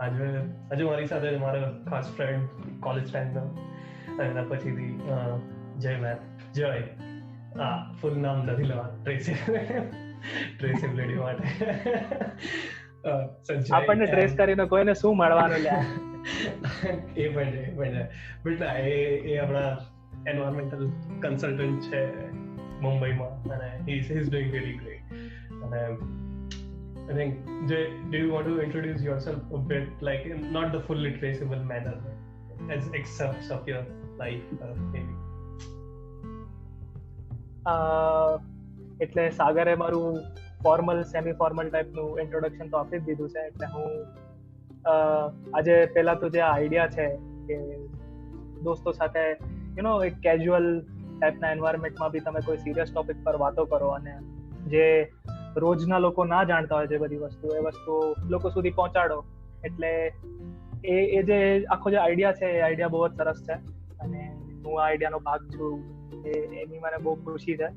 આજે મારી સાથે મારો ખાસ ફ્રેન્ડ કોલેજ ટાઈમનો અને એના પછીથી જય ફૂલ નામ નથી લેવા ટ્રેસેબિલિટી માટે આપણને ટ્રેસ કરીને કોઈને શું મળવાનું લે એ પણ છે બટ ના એ આપણા એન્વાયરમેન્ટલ કન્સલ્ટન્ટ છે મુંબઈમાં અને he is doing really great અને I think do you want to introduce yourself a bit, like in not the fully traceable manner, as excerpts of your life, maybe? એટલે સાગરે મારું formal semi formal ટાઈપનું introduction તો આપી જ દીધું છે. એટલે હું આજે પહેલા તો જે આઈડિયા છે કે દોસ્તો સાથે એક કેઝ્યુઅલ ટાઈપના એન્વાયરમેન્ટમાં બી તમે કોઈ સિરિયસ ટોપિક પર વાતો કરો અને જે રોજના લોકો ના જાણતા હોય જે બધી વસ્તુ એ વસ્તુ લોકો સુધી પહોંચાડો. એટલે એ જે આખો જે આઈડિયા છે એ આઈડિયા બહુ જ સરસ છે અને હું આ આઈડિયાનો ભાગ છું એની મને બહુ ખુશી છે.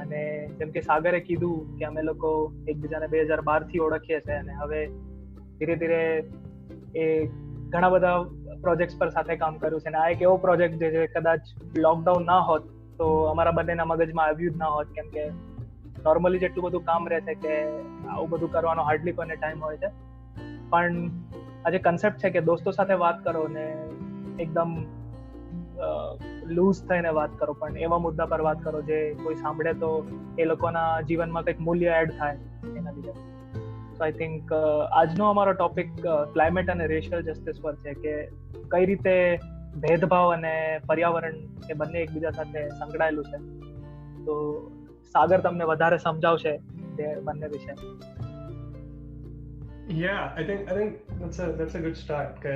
અને જેમ કે સાગરે કીધું કે અમે લોકો એકબીજાને 2012 થી ઓળખીએ છીએ અને હવે ધીરે ધીરે એ ઘણા બધા પ્રોજેક્ટ્સ પર સાથે કામ કર્યું છે અને આ એક એવો પ્રોજેક્ટ જે કદાચ લોકડાઉન ના હોત તો અમારા બંનેના મગજમાં આવ્યું જ ના હોત, કેમ કે નોર્મલી જેટલું બધું કામ રહે છે કે આવું બધું કરવાનો હાર્ડલી કોઈને ટાઈમ હોય છે. પણ આ જે કન્સેપ્ટ છે કે દોસ્તો સાથે વાત કરો ને એકદમ લૂઝ થઈને વાત કરો, પણ એવા મુદ્દા પર વાત કરો જે કોઈ સાંભળે તો એ લોકોના જીવનમાં કંઈક મૂલ્ય એડ થાય એના લીધે. સો આઈ થિંક આજનો અમારો ટોપિક ક્લાઇમેટ અને રેશિયલ જસ્ટિસ પર છે કે કઈ રીતે ભેદભાવ અને પર્યાવરણ એ બંને એકબીજા સાથે સંકળાયેલું છે. તો સાગર તમને વધારે સમજાવશે તે બંને વિશે. Yeah, I think that's a good start કે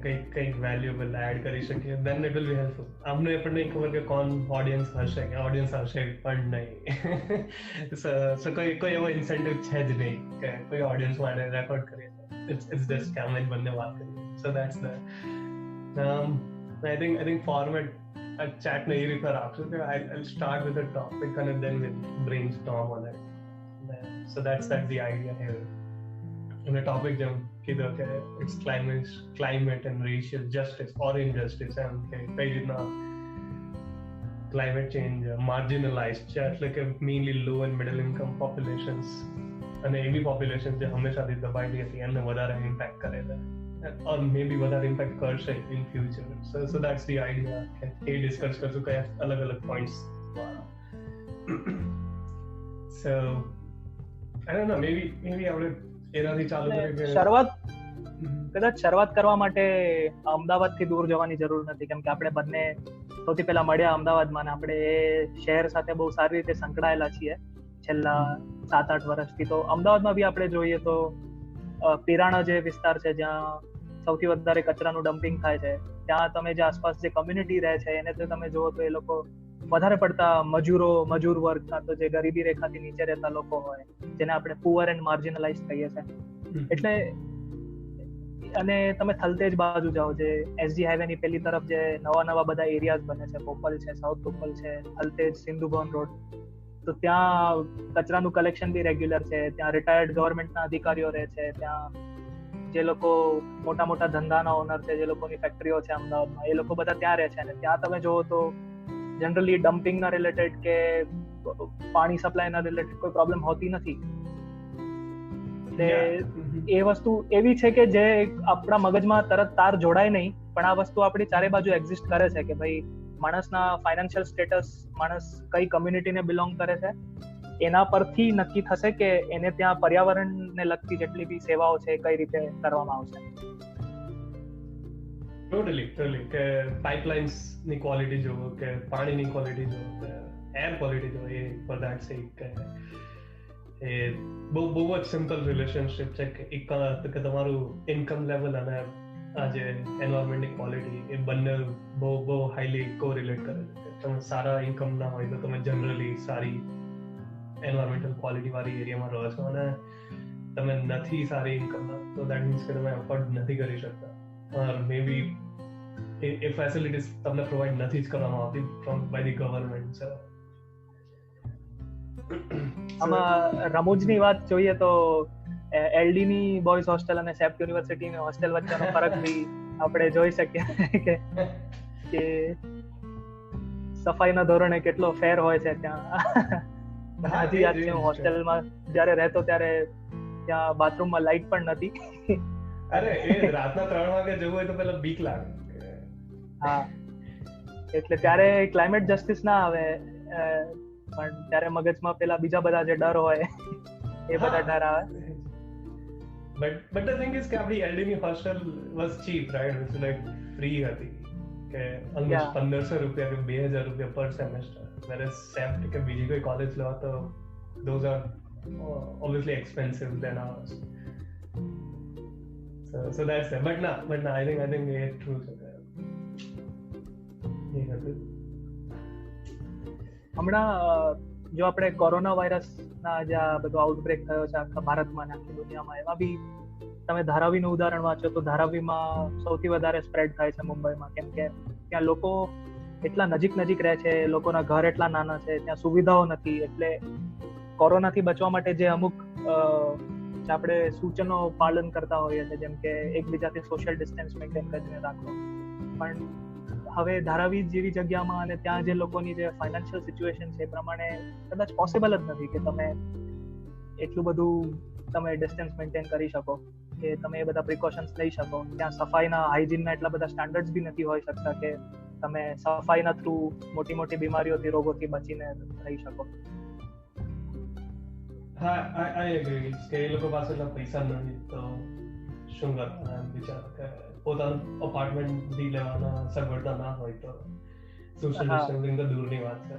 કંઈક વેલ્યુએબલ એડ કરી શકીએ, then it will be helpful. અમને પણ નહીં ખબર કે કોણ ઓડિયન્સ હશે પણ નહીં. સો કોઈ એવો ઇન્સેન્ટિવ છે જ નહીં કે કોઈ ઓડિયન્સ માટે રેકોર્ડ કરીએ. It's just કે અમે બંને વાત કરીએ. So that's the I think format chat ને એ રીતે રાખશું કે I'll start with a topic and then we'll brainstorm on it. So that's the idea here. And the topic જેમ કીધું કે it's climate and racial justice or injustice, એમ કે કઈ રીતના climate change marginalized છે, એટલે કે mainly low and middle income populations અને એવી population જે હંમેશાથી દબાયેલી હતી એમને વધારે impact કરે છે or maybe વધારે impact કરશે in future. So that's the idea કે એ discuss કરશું કયા અલગ points દ્વારા. So I don't know, maybe આપણે એનાથી ચાલુ કરીએ કે શરૂઆત કરવા માટે અમદાવાદથી દૂર જવાની જરૂર નથી, કેમ કે આપણે બંને સૌથી પહેલા મળ્યા અમદાવાદમાં અને આપણે એ શહેર સાથે બહુ સારી રીતે સંકળાયેલા છીએ છેલ્લા 7-8 વર્ષથી. તો અમદાવાદમાં બી આપણે જોઈએ તો પિરાણા જે વિસ્તાર છે જ્યાં સૌથી વધારે કચરાનું ડમ્પિંગ થાય છે, ત્યાં તમે જે આસપાસ જે કમ્યુનિટી રહે છે એને તો તમે જુઓ તો એ લોકો વધારે પડતા મજૂર વર્ગ કાં તો જે ગરીબી રેખાથી નીચે રહેતા લોકો હોય જેને આપણે પુઅર એન્ડ માર્જિનલાઇઝ કહીએ છીએ. એટલે અને તમે થલતેજ બાજુ જાઓ જે એસજી હાઈવે ની પેલી તરફ જે નવા બધા એરિયાઝ બને છે, પોપલ છે, સાઉથ પોપલ છે, થલતેજ, સિંધુ ભવન રોડ, તો ત્યાં કચરાનું કલેક્શન બી રેગ્યુલર છે. ત્યાં રિટાયર્ડ ગવર્મેન્ટના અધિકારીઓ રહે છે, ત્યાં જે લોકો મોટા ધંધાના ઓનર છે, જે લોકોની ફેક્ટરીઓ છે અમદાવાદમાં, એ લોકો બધા ત્યાં રહે છે. અને ત્યાં તમે જુઓ તો જનરલી ડમ્પિંગના રિલેટેડ કે પાણી સપ્લાયના રિલેટેડ કોઈ પ્રોબ્લેમ હોતી નથી. એ વસ્તુ એવી છે કે જે આપણા મગજમાં તરત તાર જોડાય નહીં, પણ આ વસ્તુ આપણી ચારે બાજુ એક્ઝિસ્ટ કરે છે કે ભાઈ માણસના ફાઇનાન્શિયલ સ્ટેટસ, માણસ કઈ કમ્યુનિટીને બિલોંગ કરે છે એના પરથી નક્કી થશે કે એને ત્યાં પર્યાવરણને લગતી જેટલી બી સેવાઓ છે કઈ રીતે કરવામાં આવશે. ટોટલી કે પાઇપલાઇન્સ ની ક્વોલિટી જોવો કે પાણીની ક્વોલિટી જોવો કે એર ક્વોલિટી જોવો, એ ફોર ધેટ સેક કે એ બહુ જ સિમ્પલ રિલેશનશિપ છે કે તમારું ઇન્કમ લેવલ અને આ જે એન્વાયરમેન્ટની ક્વોલિટી એ બંને બહુ હાઈલી કોરિલેટ કરે છે. તમે સારા ઇન્કમ ના હોય તો તમે જનરલી સારી એન્વાયરમેન્ટલ ક્વોલિટી વાળી એરિયામાં રહો છો, અને તમે નથી સારી ઇન્કમના તો દેટ મીન્સ કે તમે અફોર્ડ નથી કરી શકતા, ઓર મે બી એ ફેસિલિટીઝ તમને પ્રોવાઈડ નથી જ કરવામાં આવતી બાય ધી ગવર્મેન્ટ. આમાં રમૂજની વાત જોઈએ તો એલડી ની બોયઝ હોસ્ટેલ અને સેપ્ટ યુનિવર્સિટી ની હોસ્ટેલ વચ્ચેનો ફરક બી આપણે જોઈ શકીએ કે સફાઈના ધોરણે કેટલો ફેર હોય છે ત્યાં. હજી યાદ છે હું હોસ્ટેલમાં જ્યારે રહેતો ત્યારે ત્યાં બાથરૂમમાં લાઇટ પણ નથી. અરે એ રાતના 3 વાગે જવું હોય તો પેલા બીક લાગે. હા, એટલે ત્યારે ક્લાઇમેટ જસ્ટિસ ના આવે, પણ ત્યારે મગજમાં પેલા બીજા બધા જે ડર હોય એ બધા ડર આવે. But the thing is કે આપણી LD ની hostel was cheap, right? It's like free હતી કે almost 1500 રૂપિયા કે 2000 રૂપિયા પર સેમેસ્ટર. whereas સેપ્ટ કે બીજી કોઈ કોલેજ લેવા તો those are obviously expensive than ours. So that's it. But nah, I think it's true. હમણાં જો આપણે કોરોના વાયરસના જે આ બધો આઉટબ્રેક થયો છે આખા ભારતમાં ને આખી દુનિયામાં, એમાં બી તમે ધારાવીનું ઉદાહરણ વાંચો તો ધારાવીમાં સૌથી વધારે સ્પ્રેડ થાય છે મુંબઈમાં, કેમ કે ત્યાં લોકો એટલા નજીક રહે છે, લોકોના ઘર એટલા નાના છે, ત્યાં સુવિધાઓ નથી. એટલે કોરોનાથી બચવા માટે જે અમુક આપણે સૂચનો પાલન કરતા હોઈએ છીએ, જેમ કે એકબીજાથી સોશિયલ ડિસ્ટન્સ મેન્ટેન કરીને રાખવું, પણ હવે ધારાવી જેવી જગ્યામાં અને ત્યાં જે લોકોની જે ફાઇનાન્શિયલ સિચ્યુએશન છે એ પ્રમાણે કદાચ પોસિબલ જ નથી કે તમે એટલું બધું તમે ડિસ્ટન્સ મેન્ટેન કરી શકો, કે તમે એ બધા પ્રિકોશન્સ લઈ શકો. ત્યાં સફાઈના હાઇજીનના એટલા બધા સ્ટાન્ડર્ડ્સ બી નથી હોઈ શકતા કે તમે સફાઈના થ્રુ મોટી મોટી રોગોથી બચીને રહી શકો. હા, I agree કે એ લોકો પાસે એટલા પૈસા નથી તો શું કરતા વિચાર કે પોતાનું અપાર્ટમેન્ટ બી લેવાના સગવડતા ના હોય તો સોશિયલ ડિસ્ટન્સિંગ તો દૂરની વાત છે.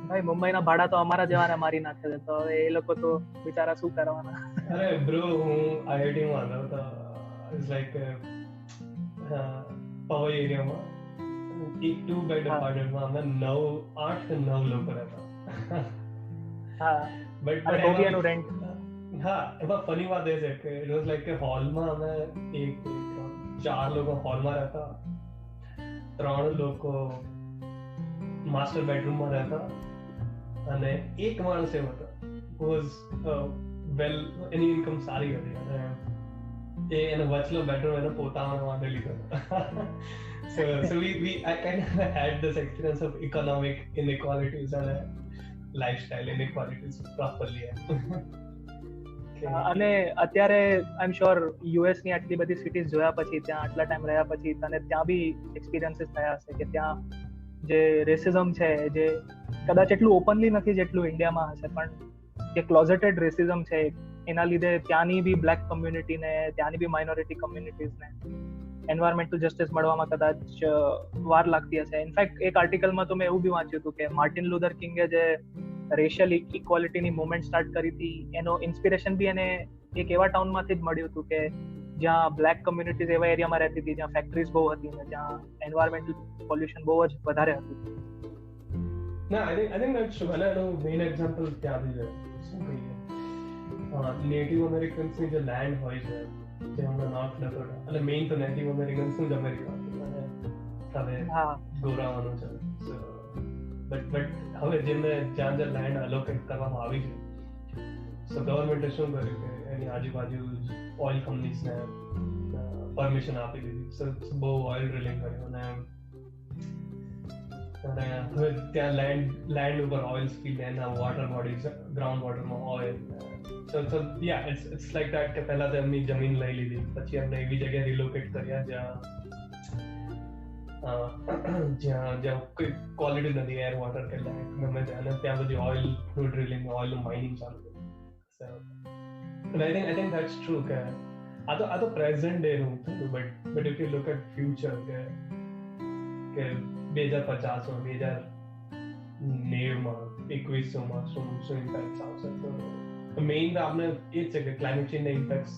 ભાઈ મુંબઈના ભાડા તો અમારા જેવાને મારી નાખે છે, તો એ લોકો તો બિચારા શું કરવાના. અરે બ્રો, હું IIT માં હતો તો ઇટ્સ લાઈક પવઈ એરિયામાં એક 2 બેડ અપાર્ટમેન્ટમાં અમે 8 કે 9 લોકો રહેતા. હા, બટ એનું રેન્ટ. હા, એમાં ફની વાત એ છે કે ઇટ વોઝ લાઈક કે હોલમાં અમે 4 લોકો હોલમાં રહેતા, 3 લોકો માસ્ટર બેડરૂમમાં રહેતા અને એક માણસ એવો હતો વોઝ વેલ, એની ઇન્કમ સારી હતી અને એને વચલો બેડરૂમ એને પોતાના માટે લીધો. so we I kind of had this experience of economic inequalities and lifestyle inequalities properly. અને અત્યારે આઈ એમ શ્યોર યુએસ ની આટલી બધી સિટીઝ જોયા પછી, ત્યાં આટલા ટાઈમ રહ્યા પછી તને ત્યાં બી એક્સપિરિયન્સીસ થયા હશે કે ત્યાં જે રેસિઝમ છે, જે કદાચ એટલું ઓપનલી નથી જેટલું ઇન્ડિયામાં હશે, પણ જે ક્લોઝેટેડ રેસિઝમ છે એના લીધે ત્યાંની બી બ્લેક કમ્યુનિટીને, ત્યાંની બી માઇનોરિટી કમ્યુનિટીઝને એન્વાયરમેન્ટલ જસ્ટિસ મળવામાં કદાચ વાર લાગતી હશે. ઇનફેક્ટ એક આર્ટિકલમાં તો મેં એવું બી વાંચ્યું હતું કે માર્ટિન લુથર કિંગે જે રેશિયલ ઇક્વાલિટીની મુવમેન્ટ સ્ટાર્ટ કરી હતી, એનો ઇન્સ્પિરેશન બી એને એક એવા ટાઉનમાંથી જ મળ્યું હતું કે જ્યાં બ્લેક કમ્યુનિટીઝ એવા એરિયામાં રહેતી હતી જ્યાં ફેક્ટરીઝ બહુ હતી અને જ્યાં એન્વાયરમેન્ટલ પોલ્યુશન બહુ જ વધારે હતું. ના, I think that's true. અને એનું મેઇન એક્ઝામ્પલ ત્યાંથી છે. શું કહીએ, નેટિવ અમેરિકન્સની જે લેન્ડ હોય છે જે હમણાં નોર્થ ડકોટા, અને મેઇન તો નેટિવ અમેરિકન્સનું જ અમેરિકા હતું અને હવે ગોરાવાનું છે. બટ હવે જેમને જ્યાં લેન્ડ અલોકેટ કરવામાં આવી છે, સો ગવર્મેન્ટે શું કર્યું કે એની આજુબાજુ ઓઇલ કંપનીઝને પરમિશન આપી દીધી. સો બહુ ઓઇલ ડ્રિલિંગ કર્યું અને હવે ત્યાં લેન્ડ ઉપર ઓઇલ સ્પીલ, એના વોટર બોડીઝ, ગ્રાઉન્ડ વોટરમાં oil. So yeah it's like that કે પહેલા તો એમની જમીન લઈ લીધી, પછી એમને એવી જગ્યાએ રિલોકેટ કર્યા જ્યાં કોઈ ક્વોલિટી નથી, એર વોટર કે લેન્ડ ગમે ત્યાં, અને ત્યાં બધી ઓઇલનું ડ્રિલિંગ, ઓઇલનું માઇનિંગ ચાલુ કર્યું. So I think that's true કે આ તો પ્રેઝન્ટ ડેનું થયું, but if you look at future કે 2050 2090 2100 શું ઇમ્પેક્ટ આવશે, તો મેઇન તો આપણે એ જ છે કે ક્લાઇમેટ ચેન્જના ઇમ્પેક્ટ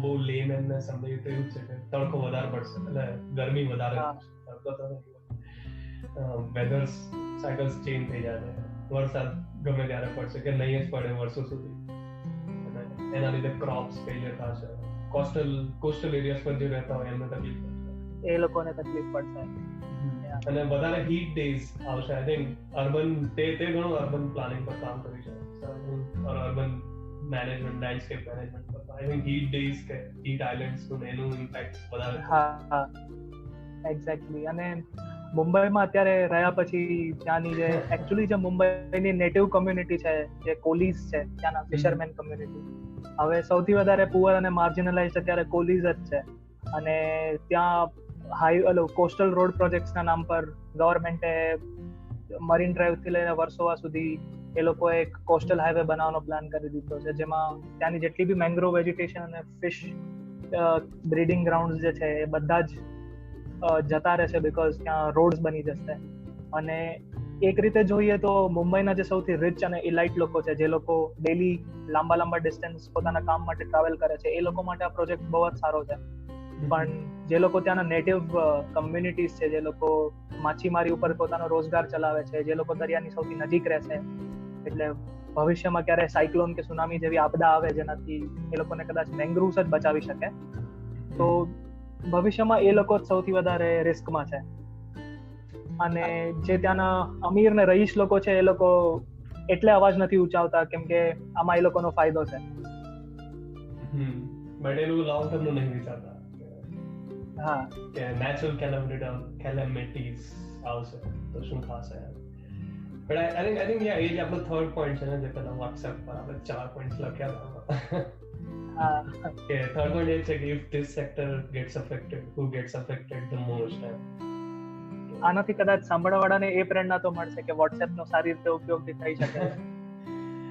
બહુ લેમેનને સમજાયું તો એવું જ છે કે તડકો વધારે પડશે, એટલે ગરમી વધારે પડશે, વેધર સાયકલ્સ ચેન્જ થઈ જાય, વરસાદ ગમે ત્યારે પડશે કે નહીં જ પડે વર્ષો સુધી, અને એના લીધે ક્રોપ્સ ફેલિયર થશે. કોસ્ટલ એરિયાસ પર જે રહેતા હોય એમને તકલીફ પડશે, એ લોકોને તકલીફ પડશે અને વધારે હીટ ડેઝ આવશે. આઈ થિંક અર્બન તે ઘણું અર્બન પ્લાનિંગ પર કામ કરી છે, અર્બન મેનેજમેન્ટ લેન્ડસ્કેપ મેનેજમેન્ટ પર આઈ થિંક હીટ ડેઝ કે હીટ આઇલેન્ડ્સ નું એનું ઇમ્પેક્ટ વધારે. હા એક્ઝેક્ટલી. અને મુંબઈમાં અત્યારે રહ્યા પછી ત્યાંની જે એકચ્યુઅલી જે મુંબઈની નેટિવ કમ્યુનિટી છે, જે કોલીઝ છે, ત્યાંના ફિશરમેન કમ્યુનિટી, હવે સૌથી વધારે પુઅર અને માર્જિનલાઇઝ અત્યારે કોલીઝ જ છે. અને ત્યાં કોસ્ટલ રોડ પ્રોજેક્ટ્સના નામ પર ગવર્મેન્ટે મરીન ડ્રાઈવ થી લઈને વર્સોવા સુધી એ લોકોએ એક કોસ્ટલ હાઈવે બનાવવાનો પ્લાન કરી દીધો છે, જેમાં ત્યાંની જેટલી બી મેંગ્રોવ વેજીટેશન અને ફિશ બ્રીડિંગ ગ્રાઉન્ડ જે છે એ બધા જ જતા રહેશે, બીકોઝ ત્યાં રોડ્સ બની જશે. અને એક રીતે જોઈએ તો મુંબઈના જે સૌથી રિચ અને ઇલાઇટ લોકો છે, જે લોકો ડેલી લાંબા ડિસ્ટન્સ પોતાના કામ માટે ટ્રાવેલ કરે છે, એ લોકો માટે આ પ્રોજેક્ટ બહુ જ સારો છે. પણ જે લોકો ત્યાંના નેટિવ કમ્યુનિટીઝ છે, જે લોકો માછીમારી ઉપર પોતાનો રોજગાર ચલાવે છે, જે લોકો દરિયાની સૌથી નજીક રહેશે, એટલે ભવિષ્યમાં ક્યારે સાયક્લોન કે સુનામી જેવી આપદા આવે જેનાથી એ લોકોને કદાચ મેંગ્રુવ્સ જ બચાવી શકે, તો ભવિષ્યમાં એ લોકો જ સૌથી વધારે રિસ્કમાં છે. અને જે ત્યાંના અમીર ને રહીશ લોકો છે, એ લોકો એટલે અવાજ નથી ઉંચાવતા કેમ કે આમાં એ લોકોનો ફાયદો છે. બટ એ લોકો લોંગ ટર્મ નું નહીં વિચારતા. હા, કે નેચરલ કેલેમિટીઝ આવશે તો શું થશે. બટ આઈ થિંક એ જ આપણો થર્ડ પોઈન્ટ છે ને, જે પેલા WhatsApp પર આપણે 4 પોઈન્ટ્સ લખ્યા હતા. કે થર્ડ પોઈન્ટ એ છે કે if this sector gets affected, who gets affected the most. આનાથી કદાચ સાંભળવાળાને એ પ્રેરણા તો મળશે કે WhatsApp નો સારી રીતે ઉપયોગ થઈ શકે.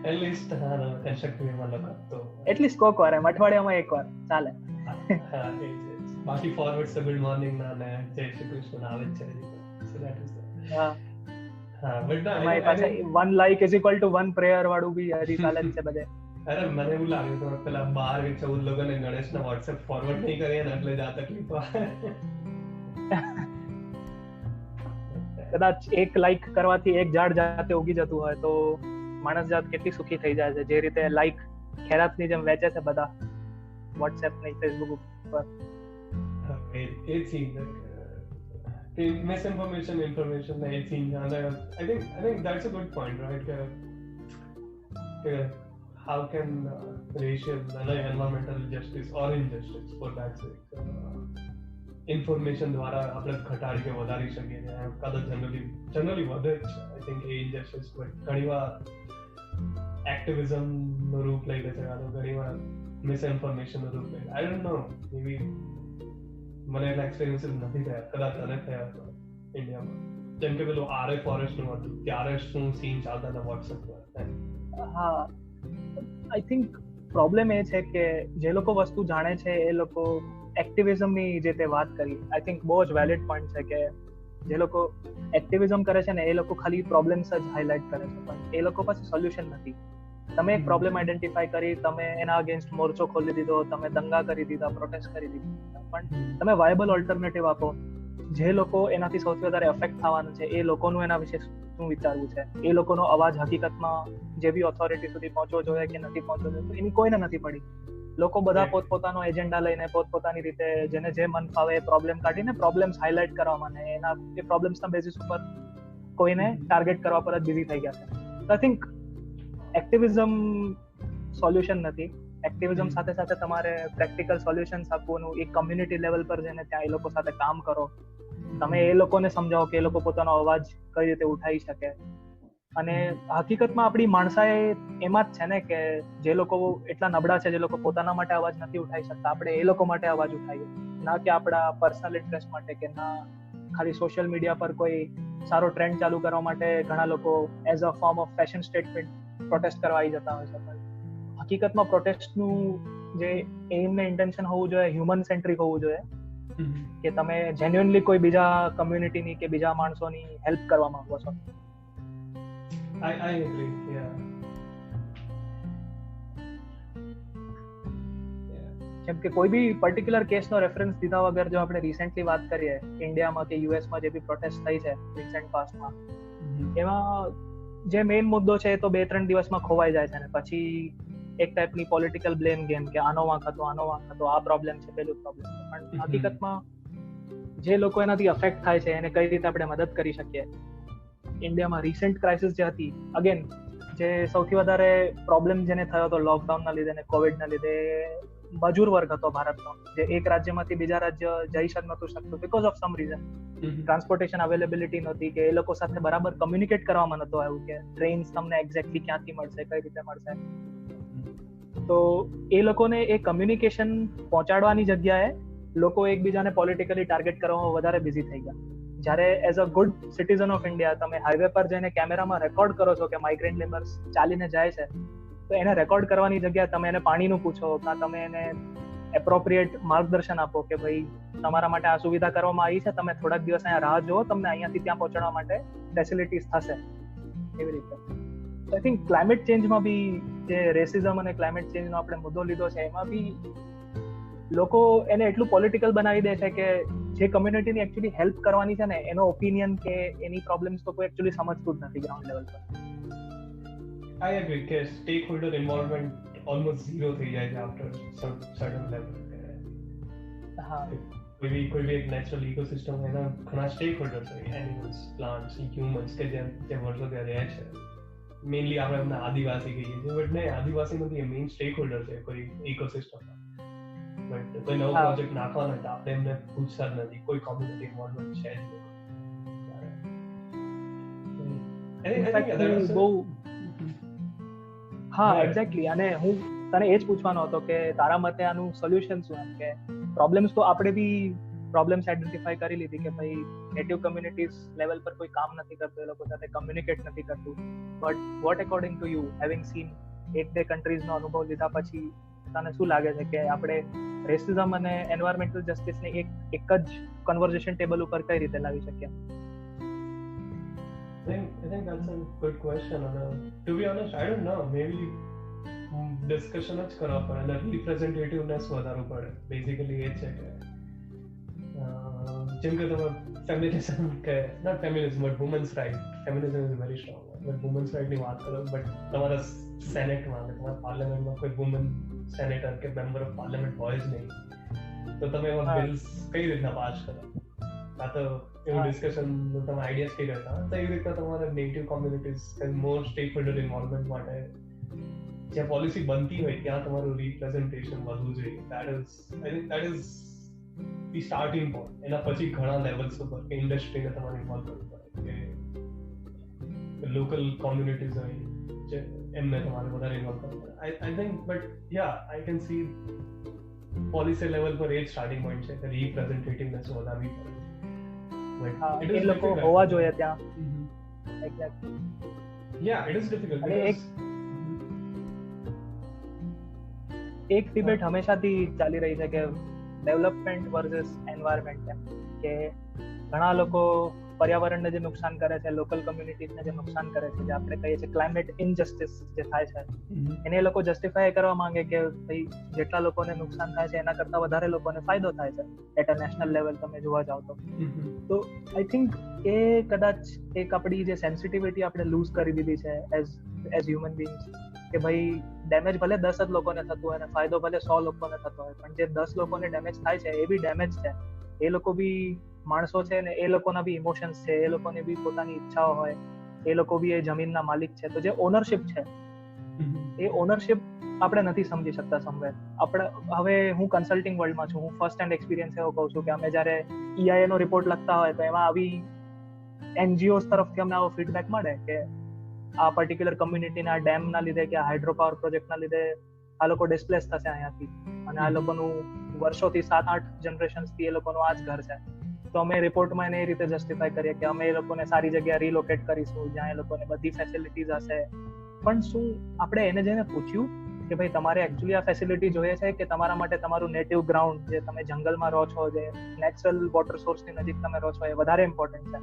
એટલીસ્ટ કન્સ્ટ્રક્ટિવમાં લખો તો એટલીસ્ટ કોક વાર અઠવાડિયામાં એકવાર ચાલે. બાકી ફોરવર્ડ સે ગુડ મોર્નિંગ ના ને જય શ્રી કૃષ્ણ આવે છે. સો ધેટ ઇઝ હા બટ માય પાસે 1 like is equal to 1 prayer વાળું બી હજી ચાલે છે બધે. અરે મને એવું લાગ્યું તો પેલા 12 કે 14 લોકોને ગણેશના WhatsApp ફોરવર્ડ નહીં કરીએ ને એટલે જ આ તકલીફ આવે. કદાચ એક લાઈક કરવાથી એક ઝાડ જાતે ઉગી જતું હોય તો માણસ જાત કેટલી સુખી થઈ જાય છે, જે રીતે લાઈક ખેરાતની જેમ વેચે છે બધા WhatsApp ને Facebook ઉપર. A thing misinformation information a thing and I think that's a good point, right? How can racial and environmental justice or injustice for that sake information દ્વારા આપણે ઘટાડી કે વધારી શકીએ છીએ. કદાચ જનરલી વધે જ છે. આઈ થિંક એ ઇન્જસ્ટિસ ઘણીવાર એક્ટિવિઝમનું રૂપ લઈ લે છે, ઘણીવાર મિસઇન્ફોર્મેશનનું રૂપ લઈ લે. આઈ ડોન્ટ નો, મેબી મને એટલા એક્સપિરિયન્સીસ નથી થયા, કદાચ તને થયા હતો ઇન્ડિયામાં. જેમ કે પેલું આરએ ફોરેસ્ટનું હતું, ત્યારે શું સીન ચાલતા હતા WhatsApp પર. હા, આઈ થિંક પ્રોબ્લેમ એ છે કે જે લોકો વસ્તુ જાણે છે એ લોકો એક્ટિવિઝમની જે તે વાત કરી, આઈ થિંક બહુ જ વેલિડ પોઈન્ટ છે કે જે લોકો એક્ટિવિઝમ કરે છે ને એ લોકો ખાલી પ્રોબ્લેમ્સ જ હાઇલાઇટ કરે છે, પણ એ લોકો પાસે સોલ્યુશન નથી. તમે એક પ્રોબ્લેમ આઈડેન્ટિફાઈ કરી, તમે એના અગેન્સ્ટ મોરચો ખોલી દીધો, તમે દંગા કરી દીધા, પ્રોટેસ્ટ કરી દીધા, પણ તમે વાયબલ ઓલ્ટરનેટિવ આપો. જે લોકો એનાથી સૌથી વધારે અફેક્ટ થવાનું છે એ લોકોનું એના વિશે શું વિચારવું છે, એ લોકોનો અવાજ હકીકતમાં જે બી ઓથોરિટી સુધી પહોંચવો જોઈએ કે નથી પહોંચવો જોઈએ, એની કોઈને નથી પડી. લોકો બધા પોતપોતાનો એજન્ડા લઈને પોતપોતાની રીતે જેને જે મન ફાવે એ પ્રોબ્લેમ કાઢીને પ્રોબ્લેમ્સ હાઇલાઇટ કરવા માંડે, એના એ પ્રોબ્લેમ્સના બેસિસ ઉપર કોઈને ટાર્ગેટ કરવા પર જ બિઝી થઈ ગયા છે. આઈ થિંક એક્ટિવિઝમ સોલ્યુશન નથી. એક્ટિવિઝમ સાથે સાથે તમારે પ્રેક્ટિકલ સોલ્યુશન્સ આપવાનું, એક કમ્યુનિટી લેવલ પર જઈને ત્યાં એ લોકો સાથે કામ કરો, તમે એ લોકોને સમજાવો કે એ લોકો પોતાનો અવાજ કઈ રીતે ઉઠાવી શકે. અને હકીકતમાં આપણી માણસાઈ એમાં જ છે ને કે જે લોકો એટલા નબળા છે, જે લોકો પોતાના માટે અવાજ નથી ઉઠાવી શકતા, આપણે એ લોકો માટે અવાજ ઉઠાવીએ, ના કે આપણા પર્સનલ ઇન્ટરેસ્ટ માટે, કે ના ખાલી સોશિયલ મીડિયા પર કોઈ સારો ટ્રેન્ડ ચાલુ કરવા માટે ઘણા લોકો as a form of fashion statement protest કરવા આવી જતા હોય છે. પણ હકીકતમાં પ્રોટેસ્ટનું જે એમ ને ઇન્ટેન્શન હોવું જોઈએ હ્યુમન સેન્ટ્રિક હોવું જોઈએ, કે તમે જેન્યુઇનલી કોઈ બીજા કમ્યુનિટીની કે બીજા માણસોની હેલ્પ કરવા માંગો છો. I agree, yeah. જેમ કે કોઈ બી પર્ટિક્યુલર કેસનો રેફરન્સ દીધા વગર જો આપણે રિસેન્ટલી વાત કરીએ ઇન્ડિયામાં કે યુએસમાં જે બી પ્રોટેસ્ટ થઈ છે રિસેન્ટ પાસ્ટમાં, એમાં જે મેઇન મુદ્દો છે એ તો 2-3 દિવસમાં ખોવાઈ જાય છે ને પછી એક ટાઈપની પોલિટિકલ બ્લેમ ગેમ કે આનો વાંક હતો, આ પ્રોબ્લેમ છે, પેલું પ્રોબ્લેમ છે. પણ હકીકતમાં જે લોકો એનાથી અફેક્ટ થાય છે એને કઈ રીતે આપણે મદદ કરી શકીએ. ઇન્ડિયામાં રિસેન્ટ ક્રાઇસિસ જે હતી, અગેન જે સૌથી વધારે પ્રોબ્લેમ જેને થયો હતો લોકડાઉનના લીધે અને કોવિડના લીધે મજૂર વર્ગ હતો ભારતનો, જે એક રાજ્યમાંથી બીજા રાજ્ય જઈ નહોતું શકતું because of sum reason. Transportation availability નહોતી, કે એ લોકો સાથે બરાબર કમ્યુનિકેટ કરવામાં નહોતું આવ્યું કે ટ્રેન્સ તમને એક્ઝેક્ટલી ક્યાંથી મળશે, કઈ રીતે મળશે. તો એ લોકોને એ કમ્યુનિકેશન પહોંચાડવાની જગ્યાએ લોકો એકબીજાને પોલિટિકલી ટાર્ગેટ કરવામાં વધારે બિઝી થઈ ગયા. જ્યારે as a good citizen of India તમે હાઈવે પર જઈને કેમેરામાં રેકોર્ડ કરો છો કે માઇગ્રન્ટ લેબર્સ ચાલીને જાય છે, તો એને રેકોર્ડ કરવાની જગ્યાએ તમે એને પાણીનું પૂછો, કાં તમે એને એપ્રોપ્રિએટ માર્ગદર્શન આપો કે ભાઈ તમારા માટે આ સુવિધા કરવામાં આવી છે, તમે થોડાક દિવસ અહીંયા રાહ જુઓ, તમને અહીંયાથી ત્યાં પહોંચવા માટે ફેસિલિટીઝ થશે, એવી રીતે. આઈ થિંક ક્લાઇમેટ ચેન્જમાં બી જે રેસિઝમ અને ક્લાઇમેટ ચેન્જનો આપણે મુદ્દો લીધો છે, એમાં બી લોકો એને એટલું પોલિટિકલ બનાવી દે છે કે જે કમ્યુનિટીની એકચ્યુઅલી હેલ્પ કરવાની છે ને એનો ઓપિનિયન કે એની પ્રોબ્લેમ્સ તો કોઈ એકચ્યુઅલી સમજતું જ નથી ગ્રાઉન્ડ લેવલ પર. I agree કે stakeholder involvement almost zero થઈ જાય છે after certain level. હા, કોઈ બી એક નેચરલ ઇકોસિસ્ટમ એના ઘણા સ્ટેકહોલ્ડર્સ હોય, એનિમલ્સ, પ્લાન્ટ્સ, હ્યુમન્સ કે જે વર્ષોથી રહે છે. મેઇનલી આપણે એમને આદિવાસી કહીએ છીએ, બટ નહીં, આદિવાસી નથી, એ મેઇન સ્ટેકહોલ્ડર છે કોઈ ઇકોસિસ્ટમમાં. બટ કોઈ નવો પ્રોજેક્ટ નાખવાનો હોય તો આપણે એમને પૂછતા જ નથી, કોઈ કોમ્યુનિટી ઇન્વોલ્વમેન્ટ છે જ નહીં. બહુ હા એક્ઝેક્ટલી. અને હું તને એ જ પૂછવાનો હતો કે તારા મતે આનું સોલ્યુશન શું, એમ કે પ્રોબ્લેમ્સ તો આપણે બી પ્રોબ્લેમ્સ આઈડેન્ટિફાઈ કરી લીધી કે ભાઈ નેટિવ કમ્યુનિટીઝ લેવલ પર કોઈ કામ નથી કરતું, એ લોકો સાથે કમ્યુનિકેટ નથી કરતું. But what according to you, having scene 1-2 કન્ટ્રીઝનો અનુભવ લીધા પછી તને શું લાગે છે કે આપણે રેસિઝમ અને એન્વાયરમેન્ટલ જસ્ટિસને એક જ કન્વર્ઝેશન ટેબલ ઉપર કઈ રીતે લાવી શકીએ? I think that's a good question. To be honest, I don't know. Maybe discussion જ કરવા પડે અને representativeness વધારવું પડે. Basically એ છે કે જેમ કે તમે ફેમિનિઝમ કે not feminism but women's right. Feminism is very strong. But women's right ની વાત કરો, but તમારા સેનેટમાં કે તમારા પાર્લામેન્ટમાં કોઈ વુમન સેનેટર કે મેમ્બર ઓફ પાર્લામેન્ટ હોય જ નહીં, તો તમે એવા બિલ્સ કઈ રીતના પાસ કરો? આ તો એવું ડિસ્કશન તમે આઈડિયાઝ કઈ કરતા, તો એવી રીતના તમારા નેટિવ કોમ્યુનિટીઝ મોર સ્ટેક હોલ્ડર ઇન્વોલ્વમેન્ટ માટે જ્યાં પોલિસી બનતી હોય ત્યાં તમારું રિપ્રેઝન્ટેશન વધવું જોઈએ. that is the starting point. એના પછી ઘણા લેવલ્સ ઉપર કે ઇન્ડસ્ટ્રીને તમારે ઇન્વોલ્વ કરવું પડે, કે લોકલ કોમ્યુનિટીઝ હોય જે એમને તમારે વધારે ઇન્વોલ્વ કરવું પડે. I think but yeah, I can see policy level પર એ જ સ્ટાર્ટિંગ પોઈન્ટ છે કે રિપ્રેઝન્ટેટિવનેસ વધારવી પડે. એ લોકો હોવા જોઈએ ત્યાં. Exactly. Yeah, it is difficult. એક ડિબેટ હંમેશાથી ચાલી રહી છે કે ડેવલપમેન્ટ વર્સસ એન્વાયરમેન્ટ, એમ કે ઘણા લોકો પર્યાવરણને જે નુકસાન કરે છે, લોકલ કમ્યુનિટીઝને જે નુકસાન કરે છે, જે આપણે કહીએ છીએ ક્લાઇમેટ ઇનજસ્ટિસ જે થાય છે, એને એ લોકો જસ્ટિફાય કરવા માંગે કે ભાઈ જેટલા લોકોને નુકસાન થાય છે એના કરતાં વધારે લોકોને ફાયદો થાય છે એટ અ નેશનલ લેવલ તમે જોવા જાવ તો. તો આઈ થિંક એ કદાચ એક આપણી જે સેન્સિટિવિટી આપણે લૂઝ કરી દીધી છે એઝ હ્યુમન બીંગ્સ, કે ભાઈ ડેમેજ ભલે 10 જ લોકોને થતું હોય અને ફાયદો ભલે 100 લોકોને થતો હોય, પણ જે 10 લોકોને ડેમેજ થાય છે એ બી ડેમેજ છે. એ લોકો બી માણસો છે ને, એ લોકોના બી ઇમોશન્સ છે, એ લોકોની બી પોતાની ઈચ્છાઓ હોય, એ લોકો બી એ જમીનના માલિક છે. તો જે ઓનરશિપ છે એ ઓનરશિપ આપણે નથી સમજી શકતા સમવેર. આપણે હવે હું કન્સલ્ટિંગ વર્લ્ડમાં છું, હું ફર્સ્ટ હેન્ડ એક્સપિરિયન્સ એવો કહું છું કે અમે જ્યારે EIA નો રિપોર્ટ લખતા હોય તો એમાં આવી NGOs તરફથી અમને આવો ફીડબેક મળે કે આ પર્ટિક્યુલર કમ્યુનિટીના ડેમના લીધે કે હાઇડ્રો પાવર પ્રોજેક્ટના લીધે આ લોકો ડિસ્પ્લેસ થશે અહીંયાથી, અને આ લોકોનું વર્ષોથી 7-8 જનરેશન્સથી એ લોકોનું આ જ ઘર છે. તો અમે રિપોર્ટમાં એને એ રીતે જસ્ટિફાય કરીએ કે અમે એ લોકોને સારી જગ્યાએ રિલોકેટ કરીશું જ્યાં એ લોકોને બધી ફેસિલિટીઝ હશે. પણ શું આપણે એને જઈને પૂછ્યું કે ભાઈ તમારે એકચ્યુઅલી આ ફેસિલિટી જોઈએ છે કે તમારા માટે તમારું નેટિવ ગ્રાઉન્ડ, જે તમે જંગલમાં રહો છો, જે નેચરલ વોટર સોર્સની નજીક તમે રહો છો, એ વધારે ઇમ્પોર્ટન્ટ છે?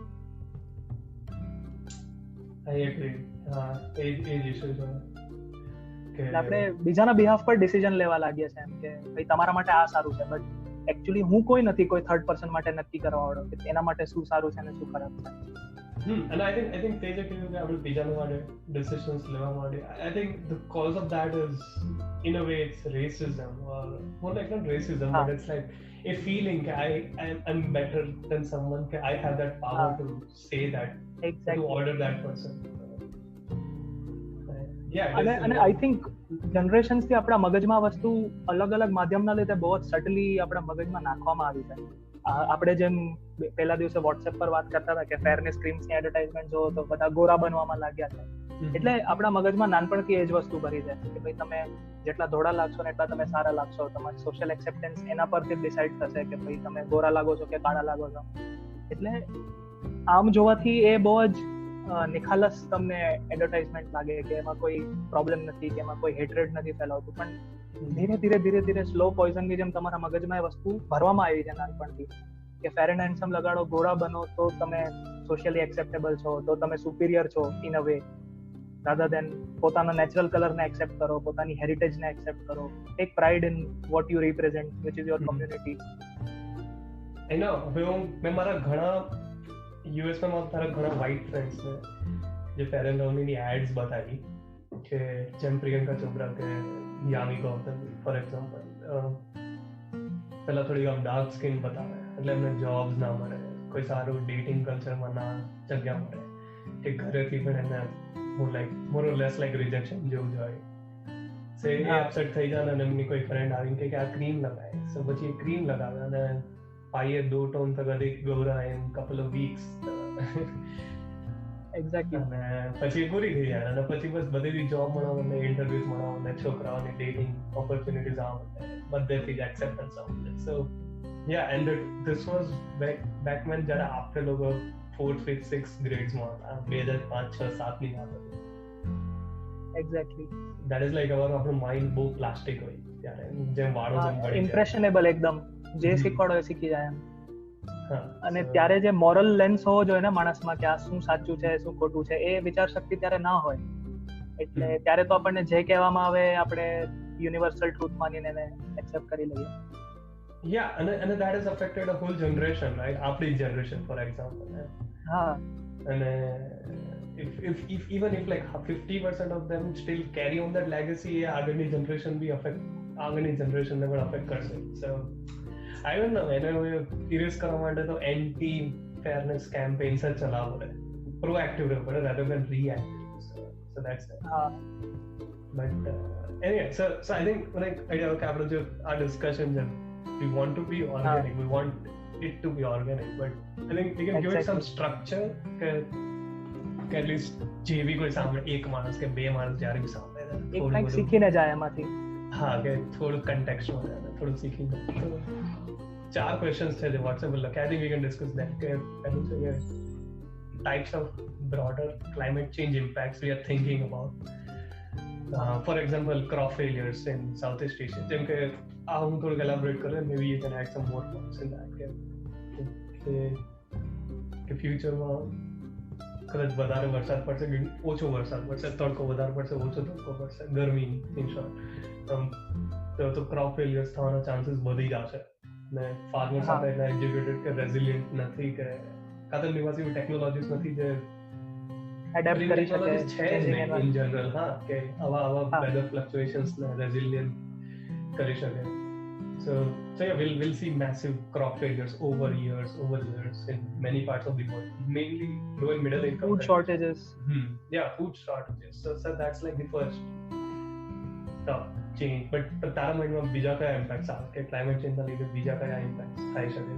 I agree. એ જ ઇશ્યુ છે કે આપણે બીજાના બિહાફ પર ડિસિઝન લેવા લાગીએ છીએ એમ કે ભાઈ તમારા માટે આ સારું છે, બટ એકચ્યુઅલી હું કોઈ નથી કોઈ થર્ડ પર્સન માટે નક્કી કરવા વાળો કે એના માટે શું સારું છે અને શું ખરાબ છે. And I think તે જે કીધું કે આપણે બીજાના માટે ડિસિઝન્સ લેવા માટે, I think the cause of that is in a way it's racism, or more like not racism, but it's like a feeling that I'm better than someone, that I have that power to say that, exactly, to order that person. અને I think generations થી આપણા મગજમાં વસ્તુ અલગ અલગ માધ્યમના લીધે બહુ જ સટલી આપણા મગજમાં નાખવામાં આવી છે. આપણે જેમ પહેલા દિવસે વોટ્સએપ પર વાત કરતા હતા કે ફેરનેસ ક્રીમ્સની એડવર્ટાઇઝમેન્ટ જો તો બધા ગોરા બનવામાં લાગ્યા છે. એટલે આપણા મગજમાં નાનપણથી એ જ વસ્તુ ભરી છે કે ભાઈ તમે જેટલા ધોળા લાગશો ને એટલા તમે સારા લાગશો. તમારી સોશિયલ એક્સેપ્ટન્સ એના પરથી ડિસાઇડ થશે કે ભાઈ તમે ગોરા લાગો છો કે કાળા લાગો છો. એટલે આમ જોવાથી એ બહુ જ નિખાલસ તમને એડવર્ટાઇઝમેન્ટ લાગે કે એમાં કોઈ પ્રોબ્લેમ નથી, કે એમાં કોઈ હેટ્રેડ નથી ફેલાવતું. પણ ધીરે ધીરે સ્લો પોઈઝનની જેમ તમારા મગજમાં એ વસ્તુ ભરવામાં આવી છે નાનપણથી કે ફેર એન્ડ હેન્ડસમ લગાડો, ગોરા બનો તો તમે સોશિયલી એક્સેપ્ટેબલ છો, તો તમે સુપિરિયર છો in a way, rather than પોતાના નેચરલ કલરને એક્સેપ્ટ કરો, પોતાની હેરિટેજને એક્સેપ્ટ કરો, take pride in what you represent which is your community. એનો હવે મેં મારા ઘણા યુએસમાં મારા ઘણા વ્હાઇટ ફ્રેન્ડ્સ ને જે ફેર એન્ડ લવલીની એડ્સ બતાવી કે જેમ પ્રિયંકા ચોપરા કે યામી ગૌતમ ફોર એક્ઝામ્પલ પેલા થોડી આમ ડાર્ક સ્કિન બતાવે એટલે એમને જોબ્સ ના મળે, કોઈ સારું ડેટિંગ કલ્ચરમાં ના જગ્યા મળે, કે ઘરેથી પણ એને મોર ઓર લેસ લાઈક રિજેક્શન જેવું જ હોય. સે એ અપસેટ થઈ જાય અને એમની કોઈ ફ્રેન્ડ આવીને કે આ ક્રીમ લગાવે, સો પછી એ ક્રીમ લગાવે અને પાઈએ 2 ટોન તક अधिक ગોરા in couple of weeks. Exactly. અને પછી પૂરી થઈ જાય અને પછી બસ બધી જોબ મળવા, ઇન્ટરવ્યુઝ મળવા, છોકરાઓની ડેટિંગ ઓપોર્ચ્યુનિટીઝ આવવા, બધેથી જ એક્સેપ્ટન્સ આવવા. So yeah and this was back when જ્યારે આપણે લોકો 4th 5th 6th ગ્રેડ્સમાં હતા, 2005 6 7 ની વાત હતી. એક્ઝેક્ટલી. ધેટ ઇઝ લાઈક આપણું માઇન્ડ બહુ પ્લાસ્ટિક હોય ત્યારે, જેમ વાળો જેમ પડી ઇમ્પ્રેશનેબલ એકદમ, જે શીખવાડો એ શીખી જાય એમ. અને ત્યારે જે મોરલ લેન્સ હોવો જોઈએ ને માણસમાં કે આ શું સાચું છે શું ખોટું છે એ વિચાર શક્તિ ત્યારે ના હોય. એટલે ત્યારે તો આપણને જે કહેવામાં આવે આપણે યુનિવર્સલ ટ્રુથ માનીને એને એક્સેપ્ટ કરી લઈએ. Yeah, and that has affected a whole generation, right? આપણી generation, for example. હા. And if even if like 50% of them still carry on that legacy, આગળની generation બી આગળની generation ને પણ affect કરશે. So I don't know, એને erase કરવા માટે તો anti fairness campaigns જ ચલાવવો પડે, proactive રહેવું પડે rather than reactive. So that's it. હા. But anyway, so I think like આપણે જો આ discussion છે, we want to be organic, we want it to be organic, but I think we can give it some structure કે at least જે બી કોઈ સાંભળે, એક માણસ કે બે માણસ જ્યારે બી સાંભળે એક કંઈક શીખીને જાય એમાંથી. હા, કે થોડું કન્ટેક્સ્ટ મળે, થોડું શીખીને. તો 4 questions છે જે WhatsApp પર લખ્યા. I think we can discuss that. કે પહેલું છે કે types of broader climate change impacts we are thinking about. For example, crop failures in Southeast Asia. જેમ કે આ હું થોડુંક એલાબોરેટ કરું, maybe you can add some more points in that. કે ફ્યુચરમાં કદાચ વધારે વરસાદ પડશે, ઓછો વરસાદ પડશે, તડકો વધારે પડશે, ઓછો તડકો પડશે, ગરમી ઇન શોર્ટ, તો ક્રોપ ફેલિયર્સ થવાના ચાન્સીસ વધી જશે. ને ફાર્મર્સ આપણે એટલા એજ્યુકેટેડ કે રેઝિલિયન્ટ નથી, કે કાં તો નિવાસી ટેકનોલોજીસ નથી જે એડેપ્ટ કરી શકે છે ઇન જનરલ. હા, કે આવા વેધર ફ્લક્ચ્યુએશન્સ ને રેઝિલિયન્ટ કરી શકે. So yeah, we'll see massive crop failures over years in many parts of the world, mainly low and middle income. Food shortages. Yeah, food shortages. So that's like the first change. But તારા માઇન્ડમાં બીજા કયા impacts આવે કે climate change ના લીધે બીજા કયા impacts થઈ શકે?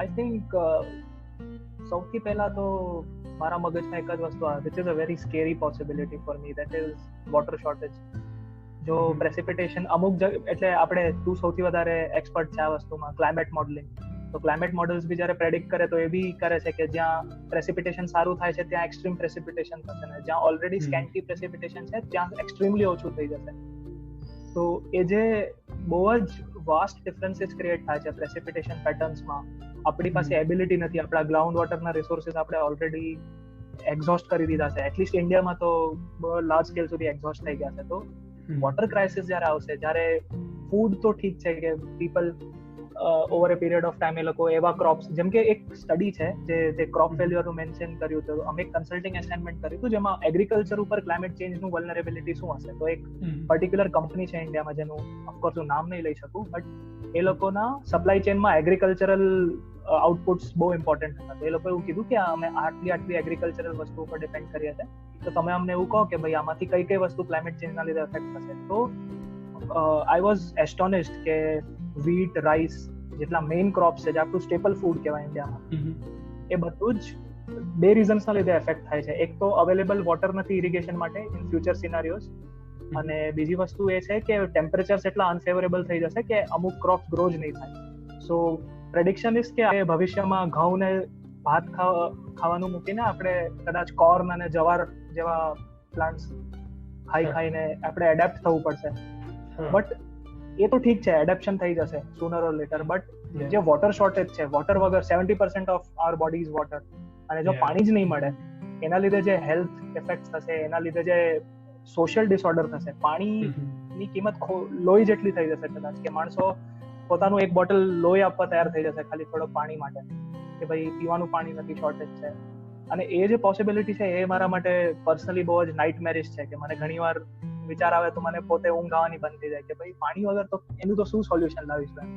I think સૌથી પહેલા તો મારા મગજમાં એક જ વસ્તુ આવે, which is a very scary possibility for me, that is water shortage. જો પ્રેસિપિટેશન અમુક એટલે આપણે તું સૌથી વધારે એક્સપર્ટ છે આ વસ્તુમાં, ક્લાઇમેટ મોડેલિંગ. તો ક્લાઇમેટ મોડલ્સ બી જ્યારે પ્રેડિક્ટ કરે તો એ બી કરે છે કે જ્યાં પ્રેસિપિટેશન સારું થાય છે ત્યાં એક્સ્ટ્રીમ પ્રેસિપિટેશન થશે, ને જ્યાં ઓલરેડી સ્કેન્ટી પ્રેસિપિટેશન છે ત્યાં એક્સ્ટ્રીમલી ઓછું થઈ જશે. તો એ જે બહુ જ વાસ્ટ ડિફરન્સીસ ક્રિએટ થાય છે પ્રેસિપિટેશન પેટર્ન્સમાં. આપણી પાસે એબિલિટી નથી, આપણા ગ્રાઉન્ડ વોટરના રિસોર્સિસ આપણે ઓલરેડી એક્ઝોસ્ટ કરી દીધા છે. એટલીસ્ટ ઇન્ડિયામાં તો બહુ લાર્જ સ્કેલ સુધી એક્ઝોસ્ટ થઈ ગયા છે. તો વોટર ક્રાઇસિસ જ્યારે આવશે, જ્યારે ફૂડ તો ઠીક છે કે people over a period of time એ લોકો એવા ક્રોપ્સ, જેમ કે એક સ્ટડી છે જે ક્રોપ ફેલ્યુરનું મેન્શન કર્યું હતું, અમે એક કન્સલ્ટિંગ અસાઇનમેન્ટ કર્યું હતું જેમાં એગ્રીકલ્ચર ઉપર ક્લાઇમેટ ચેન્જનું વલ્નરેબિલિટી શું હશે. તો એક પર્ટિક્યુલર કંપની છે ઇન્ડિયામાં જેનું ઓફકોર્સ હું નામ નહીં લઈ શકું, બટ એ લોકોના સપ્લાય ચેનમાં એગ્રીકલ્ચરલ આઉટપુટ્સ બહુ ઇમ્પોર્ટન્ટ હતા. એ લોકોએ એવું કીધું કે અમે આટલી એગ્રીકલ્ચરલ વસ્તુઓ પર ડિપેન્ડ કરીએ છીએ, તો તમે અમને એવું કહો કે ભાઈ આમાંથી કઈ વસ્તુ ક્લાઇમેટ ચેન્જના લીધે અફેક્ટ થશે. તો આઈ વોઝ એસ્ટોનિશ્ડ કે વીટ, રાઈસ જેટલા મેઇન ક્રોપ્સ છે, જે આપણું સ્ટેપલ ફૂડ કહેવાય ઇન્ડિયામાં, એ બધું જ 2 રીઝન્સના લીધે એફેક્ટ થાય છે. એક તો અવેલેબલ વોટર નથી ઇરિગેશન માટે ઇન ફ્યુચર સિનારીઓઝ, અને બીજી વસ્તુ એ છે કે ટેમ્પરેચર્સ એટલા અનફેવરેબલ થઈ જશે કે અમુક ક્રોપ્સ ગ્રો જ નહીં થાય. સો પ્રેડિક્શન ઇઝ કે ભવિષ્યમાં ઘઉં ને ભાત ખાવાનું મૂકીને આપણે કદાચ કોર્ન અને જવાર જેવા પ્લાન્ટ્સ ખાઈને આપણે એડેપ્ટ થવું પડશે. બટ એ તો ઠીક છે, એડેપ્શન થઈ જશે સુનર ઓર લેટર. બટ જે વોટર શોર્ટેજ છે, વોટર વગર 70% ઓફ આવર બોડી ઇઝ વોટર, અને જો પાણી જ નહીં મળે, એના લીધે જે હેલ્થ ઇફેક્ટ થશે, એના લીધે જે સોશિયલ ડિસઓર્ડર થશે, પાણીની કિંમત લોહી જેટલી થઈ જશે કદાચ, કે માણસો પોતાનું એક બોટલ લોહી આપવા તૈયાર થઈ જશે ખાલી થોડો પાણી માટે, કે ભાઈ પીવાનું પાણી નથી, શોર્ટેજ છે. અને એ જે પોસિબિલિટી છે એ મારા માટે પર્સનલી બહુ જ નાઇટમેરિશ છે, કે મને ઘણી વાર વિચાર આવે તો મને પોતે ઊંઘ આવવાની બંધ થઈ જાય કે ભાઈ પાણી વગર તો એનું તો શું સોલ્યુશન લાવીશું.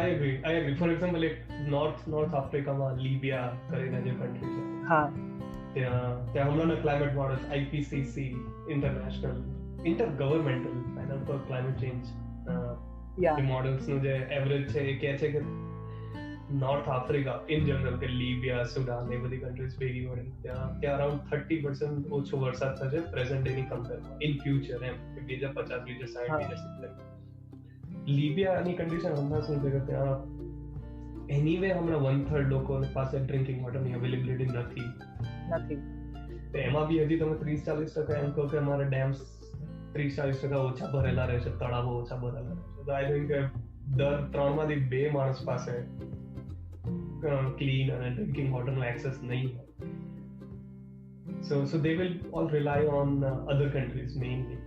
I agree. For example, north આફ્રિકામાં લીબિયા કરીને જે કન્ટ્રી છે, હા, ત્યાં હમણાંના climate models IPCC intergovernmental panel for climate change એ મોડલ્સનું જે એવરેજ છે એ કહે છે કે નોર્થ આફ્રિકા ઇન જનરલ, કે લીબિયા, સુડાન, એ બધી કન્ટ્રીઝ ભેગી મળે ત્યાં અરાઉન્ડ 30% ઓછો વરસાદ થશે પ્રેઝન્ટ ડેની કમ્પેરમાં ઇન ફ્યુચર, એમ કે 2050, 2060, 2070. લીબિયાની કન્ડિશન હમણાં શું છે કે ત્યાં એનીવે હમણાં 1/3 લોકોની પાસે ડ્રિંકિંગ વોટરની અવેલેબિલિટી નથી. તો એમાં બી હજી તમે 30-40% એમ કહો કે અમારા ડેમ્સ 30-40% ઓછા ભરેલા રહેશે, તળાવો ઓછા ભરેલા રહેશે. તો આઈ થિંક કે દર 3 માંથી 2 માણસ પાસે ક્લીન અને ડ્રિંકિંગ વોટરનો એક્સેસ નહીં હોય. So they will all rely on other countries mainly.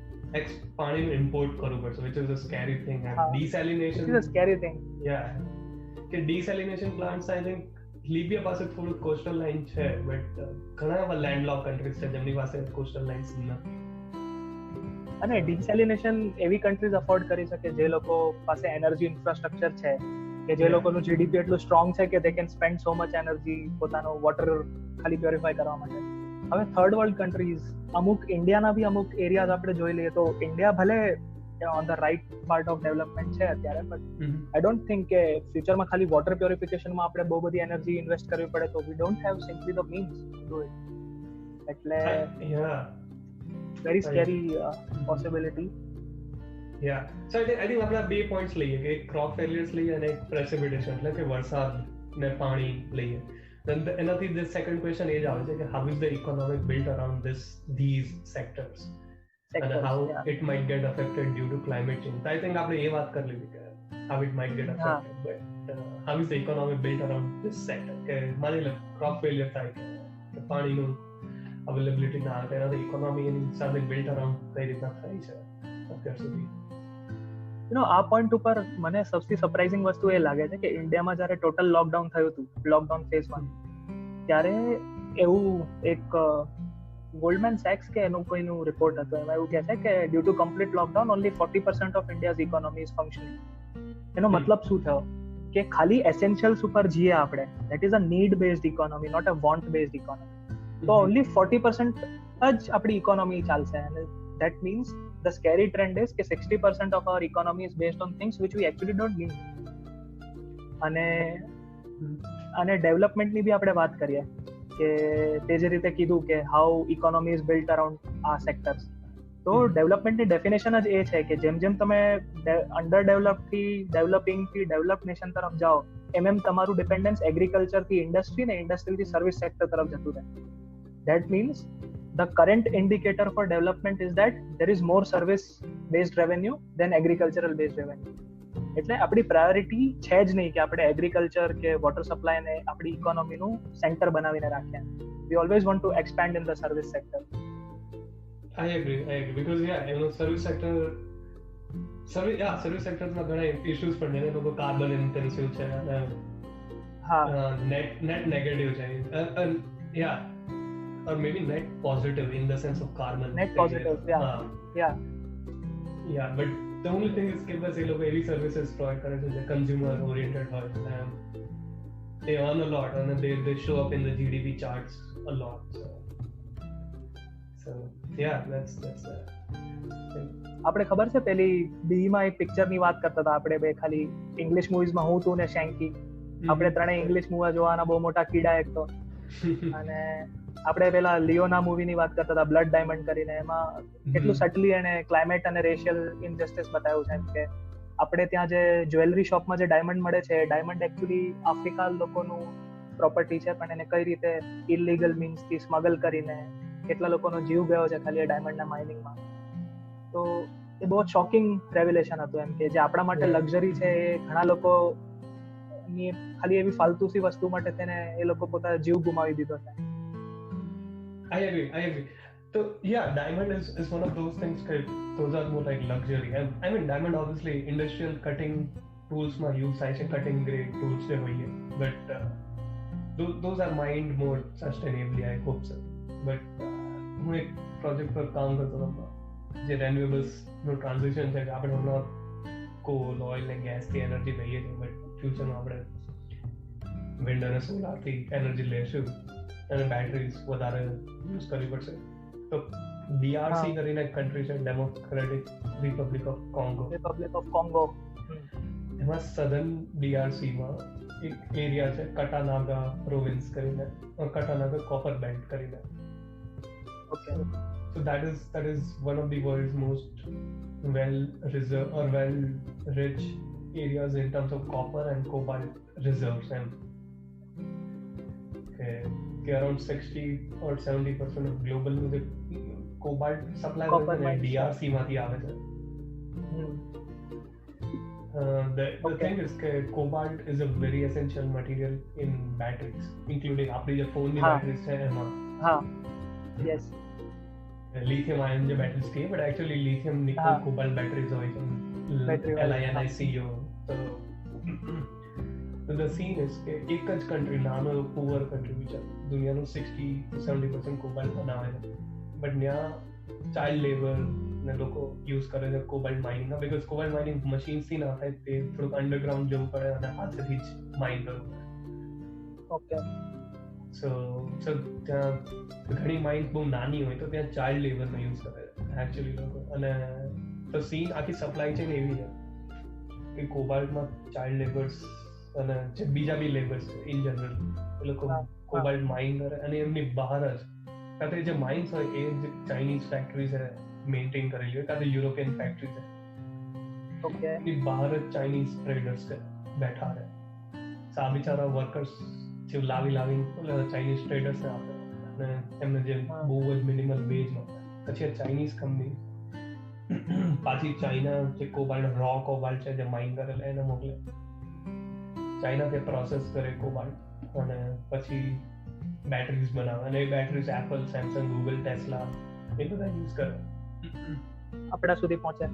પાણીનું ઇમ્પોર્ટ કરવું પડશે, which is a scary thing. And desalination is a scary thing. Yeah, કે desalination plants I think લીબિયા પાસે થોડું કોસ્ટલ લાઇન છે, બટ ઘણા એવા લેન્ડલોક કન્ટ્રીઝ છે જેમની પાસે કોસ્ટલ લાઇન્સ નથી. અને ડિસેલિનેશન એવી કન્ટ્રીઝ અફોર્ડ કરી શકે જે લોકો પાસે એનર્જી ઇન્ફ્રાસ્ટ્રક્ચર છે, કે જે લોકોનું જીડીપી એટલું સ્ટ્રોંગ છે કે they can spend so much energy પોતાનો વોટર ખાલી પ્યોરિફાય કરવા માટે. હવે થર્ડ વર્લ્ડ કન્ટ્રીઝ, અમુક ઇન્ડિયાના બી અમુક એરિયાઝ આપણે જોઈ લઈએ તો ઇન્ડિયા ભલે on the right part of development છે અત્યારે, બટ આઈ ડોન્ટ થિંક કે ફ્યુચરમાં ખાલી વોટર પ્યોરિફિકેશનમાં આપણે બહુ બધી એનર્જી ઇન્વેસ્ટ કરવી પડે, તો we don't have simply the means to do it. એટલે very scary possibility. So I think આપણે 2 પોઈન્ટ્સ લઈએ, કે એક ક્રોપ ફેલિયર્સ લઈએ અને એક પ્રેસિપિટેશન, એટલે કે વરસાદ ને પાણી લઈએ. એનાથી the second question એ જ આવે છે કે how is the economic built around these sectors and how it might get affected due to climate change. I think આપણે એ વાત કરી લીધી કે how it might get affected, but how is the economic built around this sector. કે માની લો crop failure થાય કે પાણીનું અવેલેબિલિટી ના આવે, એનાથી ઇકોનોમી એની સાથે બિલ્ટ અરાઉન્ડ કઈ રીતના થાય છે અત્યાર સુધી. આ પોઈન્ટ ઉપર મને સૌથી સરપ્રાઇઝિંગ વસ્તુ એ લાગે છે કે ઇન્ડિયામાં જ્યારે ટોટલ લોકડાઉન થયું હતું, લોકડાઉન ફેઝ 1, ત્યારે એવું એક ગોલ્ડમેન સેક્સ કે એનું કોઈનું રિપોર્ટ હતો, એમાં એવું કહે છે કે due to complete lockdown only 40% of India's economy is functioning. એનો મતલબ શું થયો કે ખાલી એસેન્શિયલ્સ ઉપર જીએ આપણે, that is a need based economy, not a want based economy. તો ઓનલી 40% જ આપણી ઇકોનોમી ચાલશે, અને that means the scary trend is કે 60% of our economy is based on things which we actually don't need. અને ડેવલપમેન્ટની બી આપણે વાત કરીએ કે તે જે રીતે કીધું કે how economy is built around આ સેક્ટર્સ, તો ડેવલપમેન્ટની ડેફિનેશન જ એ છે કે જેમ જેમ તમે અંડર ડેવલપથી ડેવલપિંગથી ડેવલપ નેશન તરફ જાઓ, એમ તમારું ડિપેન્ડન્સ એગ્રીકલ્ચરથી ઇન્ડસ્ટ્રી ને ઇન્ડસ્ટ્રીથી સર્વિસ સેક્ટર તરફ જતું રહે. That means the current indicator for development is that there is more service based revenue than agricultural based revenue. એટલે આપણી પ્રાયોરિટી છે જ નહીં કે આપણે એગ્રીકલ્ચર કે વોટર સપ્લાય ને આપણી ઇકોનોમીનું સેન્ટર બનાવીને રાખીએ. We always want to expand in the service sector. I agree because service sectors માં ઘણા issues પણ છે, લોકો કાર્બન ઇન્ટેન્સિવ છે અને net negative છે, or maybe net positive in the sense of carbon. Net positive, yeah. But The only thing is કે બસ એ લોકો એવી સર્વિસીસ પ્રોવાઈડ કરે છે જે કન્ઝ્યુમર ઓરિએન્ટેડ હોય. They earn a lot and they show up in the GDP charts a lot. So yeah, that's that. આપણે ખબર છે પેલી બીમાં એક પિક્ચર ની વાત કરતા હતા આપણે બે, ખાલી ઇંગ્લિશ મૂવીઝમાં હું તું ને શેન્કી, આપણે ત્રણેય ઇંગ્લિશ મૂવી જોવાના બહુ મોટા કીડા એક તો. અને આપણે પેલા લિયોના મૂવી ની વાત કરતા હતા, બ્લડ ડાયમંડ કરીને. એમાં કેટલું સટલી અને ક્લાઇમેટ અને રેશિયલ ઇનજસ્ટિસ બતાવ્યું છે. એમ કે આપણે ત્યાં જે જ્વેલરી શોપમાં જે ડાયમંડ મળે છે, ડાયમંડ એકચ્યુઅલી આફ્રિકા લોકોનું પ્રોપર્ટી છે, પણ એને કઈ રીતે ઇલીગલ મીન્સથી સ્મગલ કરીને કેટલા લોકોનો જીવ ગયો છે ખાલી એ ડાયમંડના માઇનિંગમાં. તો એ બહુ શોકિંગ રેવલેશન હતું. એમ કે જે આપણા માટે લક્ઝરી છે એ ઘણા લોકો ખાલી એવી ફાલતુસી વસ્તુ માટે તેને એ લોકો પોતાનો જીવ ગુમાવી દીધો છે. I agree. So yeah, diamond is one of those things that those are more like luxury. And I mean, diamond obviously industrial cutting tools ma use થાય છે, cutting grade tools જે હોય, but those are mined more sustainably, I hope so. But હું એક project પર કામ કરતો હતો જે renewables નું ટ્રાન્ઝિશન છે. આપણે હમણાં કોલ, ઓઇલ ને ગેસ થી એનર્જી લઈએ છીએ, બટ ફ્યુચરમાં આપણે વિન્ડ અને સોલાર થી એનર્જી લેશું અને બેટરીઝ વધારે યુઝ કરવી પડશે. તો DRC કરીને એક કન્ટ્રી છે, ડેમોક્રેટિક રિપબ્લિક ઓફ કોંગો. એમાં સધર્ન DRC માં એક એરિયા છે કટાનાગા પ્રોવિન્સ કરીને, કટાનાગા કોપર બેલ્ટ કરીને. Okay. So that is one of the world's most well rich areas in terms of copper and cobalt reserves. And around 60 or 70% of global cobalt supply DRC માંથી આવે છે. The thing is that cobalt is a very essential material in batteries, including આપણી જે phone ની batteries છે એમાં. Yes. Lithium ion જે batteries છે, but actually lithium nickel cobalt batteries હોય છે, LiNiCO. So the scene is કે એક જ કન્ટ્રી, નાનો પુઅર કન્ટ્રી વિચાર, દુનિયાનું 60-70% કોબાલ્ટ બનાવે છે, બટ ત્યાં ચાઇલ્ડ લેબર ને લોકો યુઝ કરે છે કોબાલ્ટ માઇનિંગમાં, બીકોઝ કોબાલ્ટ માઇનિંગ મશીન્સથી ના થાય, તે થોડુંક અંડરગ્રાઉન્ડ જવું પડે અને હાથેથી જ માઇન કરવું પડે. ઓકે. સો ત્યાં ઘણી માઇન્સ બહુ નાની હોય તો ત્યાં ચાઇલ્ડ લેબરનો યુઝ કરે એકચ્યુઅલી લોકો. અને તો સીન આખી સપ્લાય ચેન એવી છે કે કોબાલ્ટમાં ચાઇલ્ડ લેબર્સ અને જે બીજા બી લેબર્સ છે ઇન જનરલ, એ લોકો કોબાલ્ટ માઇન કરે અને એમની બહાર જ કાં તો જે માઇન્સ હોય એ જે ચાઇનીઝ ફેક્ટરી છે મેન્ટેન કરેલી હોય, કાં તો યુરોપિયન ફેક્ટરી છે, ઓકે, એની બહાર જ ચાઇનીઝ ટ્રેડર્સ છે બેઠા રહે. આ બિચારા વર્કર્સ જે લાવી ચાઇનીઝ ટ્રેડર્સને આપે અને એમને જે બહુ જ મિનિમલ વેજમાં, પછી આ ચાઇનીઝ કંપની પાછી ચાઇના જે કોબાલ્ટ રો કોબાલ્ટ છે જે માઇન કરેલા એને મોકલે, ચાઇના તે પ્રોસેસ કરે કોબાલ્ટ અને પછી બેટરીઝ બનાવે, અને એ batteries Apple, Samsung, Google, Tesla એ બધા યુઝ કરે, આપણા સુધી પહોંચે.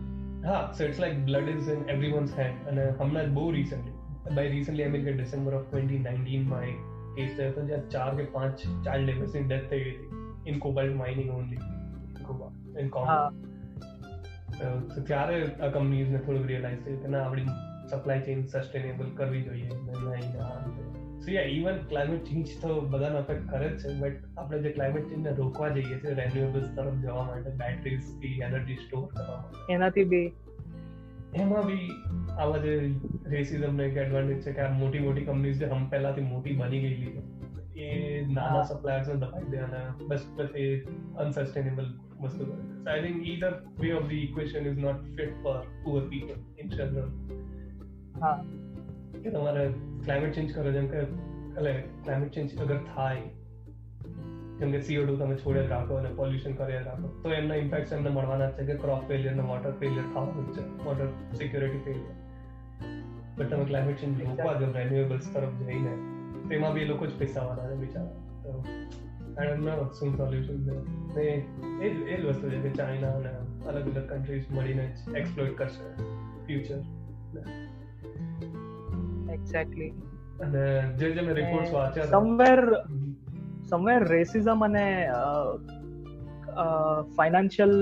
હા, so it's like blood is in everyone's hand. અને હમણાં બહુ recently by recently I mean કે December of 2019 માં એક કેસ થયો હતો જ્યાં 4 કે 5 ચાઇલ્ડ લેબર્સની ડેથ થઈ ગઈ હતી in cobalt mining only in Congo. તો ત્યારે આ કંપનીઝને થોડુંક રિયલાઇઝ થયું કે ના, આપણી સપ્લાય ચેઇન સસ્ટેનેબલ કરવી જોઈએ. સો યા, ઇવન ક્લાઇમેટ ચેન્જ તો બધાને અફેક્ટ કરે જ છે, બટ આપણે જે ક્લાઇમેટ ચેન્જને રોકવા જઈએ છીએ રેન્યુએબલ્સ તરફ જવા માટે, બેટરીઝથી એનર્જી સ્ટોર કરવા માટે, એનાથી બી એમાં બી આવા જે રેસિઝમનો એક એડવાન્ટેજ છે કે આ મોટી કંપનીઝ જે પહેલાથી મોટી બની ગયેલી છે એ નાના સપ્લાયર્સને દબાઈ દે અને બસ એ અનસસ્ટેનેબલ વસ્તુ કરે છે. So I think either way of the equation is not fit for poor people in general. હા, કે તમારે ક્લાઇમેટ ચેન્જ કરો, જેમ કે ક્લાઇમેટ ચેન્જ અગર થાય, જેમ કે CO2 તમે છોડે જ રાખો અને પોલ્યુશન કર્યા રાખો, તો એમના ઇમ્પેક્ટ એમને મળવાના જ છે કે ક્રોપ ફેલિયર ને વોટર ફેલિયર થવાનું જ છે, વોટર સિક્યોરિટી ફેલિયર. બટ તમે ક્લાઇમેટ ચેન્જ રોકવા જો રેન્યુએબલ્સ તરફ જઈને, તેમાં બી એ લોકો જ પૈસાવાળા છે બિચારા. તો આઈ ડોન્ટ નો શું સોલ્યુશન છે. એ જ વસ્તુ છે કે ચાઇના અને અલગ કન્ટ્રીઝ મળીને જ એક્સપ્લોઇટ કરશે ફ્યુચર. એક્ઝેક્ટલી. અને જે મેં રિપોર્ટ્સ વાંચ્યા સમવેર રેસિઝમ અને financial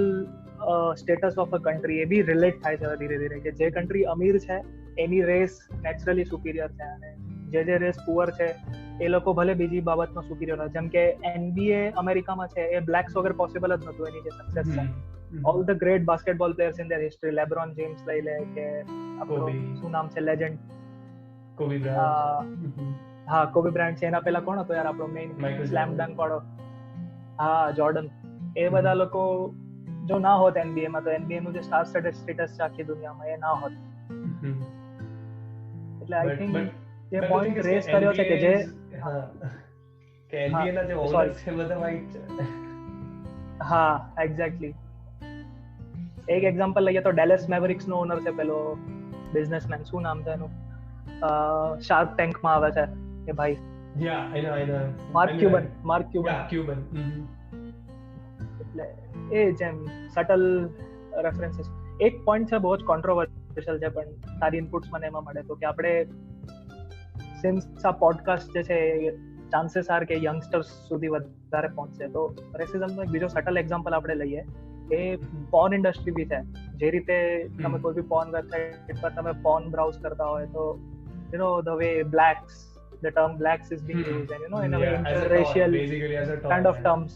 status of a country એ બી રિલેટ થાય છે ધીરે ધીરે, કે જે કન્ટ્રી અમીર છે એની રેસ નેચરલી સુપિરિયર છે, અને જે રેસ પુઅર છે એ લોકો ભલે બીજી બાબતમાં સુપિરિયર હોય. જેમ કે NBA અમેરિકામાં છે એ બ્લેક્સ વગર પોસિબલ જ નહોતું એની જે સક્સેસ છે. All the great basketball players in their history, LeBron James લઈ લે કે આપણો શું નામ છે લેજેન્ડ, કોબી બ્રાયન્ટ. હા કોબી બ્રાયન્ટ છે. એના પહેલા કોણ હતો યાર આપણો મેઇન સ્લેમ ડંક વાળો? હા જોર્ડન. એ બધા લોકો જો ના હોત NBA માં તો NBA નું જે સ્ટાર સ્ટેટસ છે આખી દુનિયામાં એ ના હોત. એટલે આઈ થિંક જે પોઈન્ટ રેસ કર્યો છે કે જે કે NBA ના જે ઓનર્સ છે બધા વાઇટ છે. હા એક્ઝેક્ટલી. એક એક્ઝામ્પલ લઈએ તો ડેલસ મેવરિક્સ નો ઓનર છે પેલો બિઝનેસમેન, શું નામ છે એનું, શાર્ક ટેન્ક માં આવે છે એ ભાઈ. I know. Mark Cuban. એટલે એ જેમ સટલ રેફરન્સીસ. એક પોઈન્ટ છે બહુ જ કોન્ટ્રોવર્શિયલ છે પણ સારી ઇનપુટ્સ મને એમાં મળે તો કે આપણે સિન્સ આ પોડકાસ્ટ જે છે ચાન્સીસ આર કે યંગસ્ટર્સ સુધી વધારે પહોંચશે, તો રેસિઝમનો એક બીજો સટલ એક્ઝામ્પલ આપણે લઈએ એ પોર્ન ઇન્ડસ્ટ્રી બી છે. જે રીતે તમે કોઈ બી પોર્ન વેબસાઇટ પર તમે પોર્ન બ્રાઉઝ કરતા હોય તો you know the way blacks, the term blacks is being used, and in a way interracial kind of terms,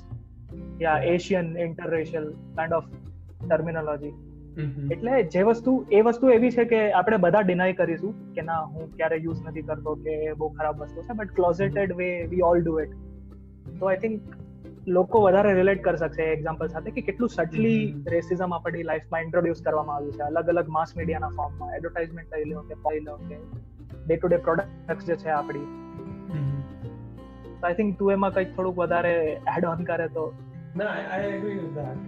Asian interracial kind of terminology. એટલે જે વસ્તુ એવી છે કે આપણે બધા ડિનાય કરીશું કે ના હું ક્યારે યુઝ નથી કરતો કે બહુ ખરાબ વસ્તુ છે, but closeted way we all do it. તો આઈ થિંક લોકો વધારે રિલેટ કરી શકશે એક્ઝામ્પલ સાથે કે કેટલું સટલી રેસિઝમ આપણી લાઈફમાં ઇન્ટ્રોડ્યુસ કરવામાં આવ્યું છે અલગ અલગ માસ મીડિયાના ફોર્મમાં. એડવર્ટાઇઝમેન્ટ લઈ લો કે ડે ટુ ડે પ્રોડક્ટ્સ જે છે આપણી. So I think તું એમાં કંઈક થોડુંક વધારે એડ ઓન કરે તો. No, I agree with that.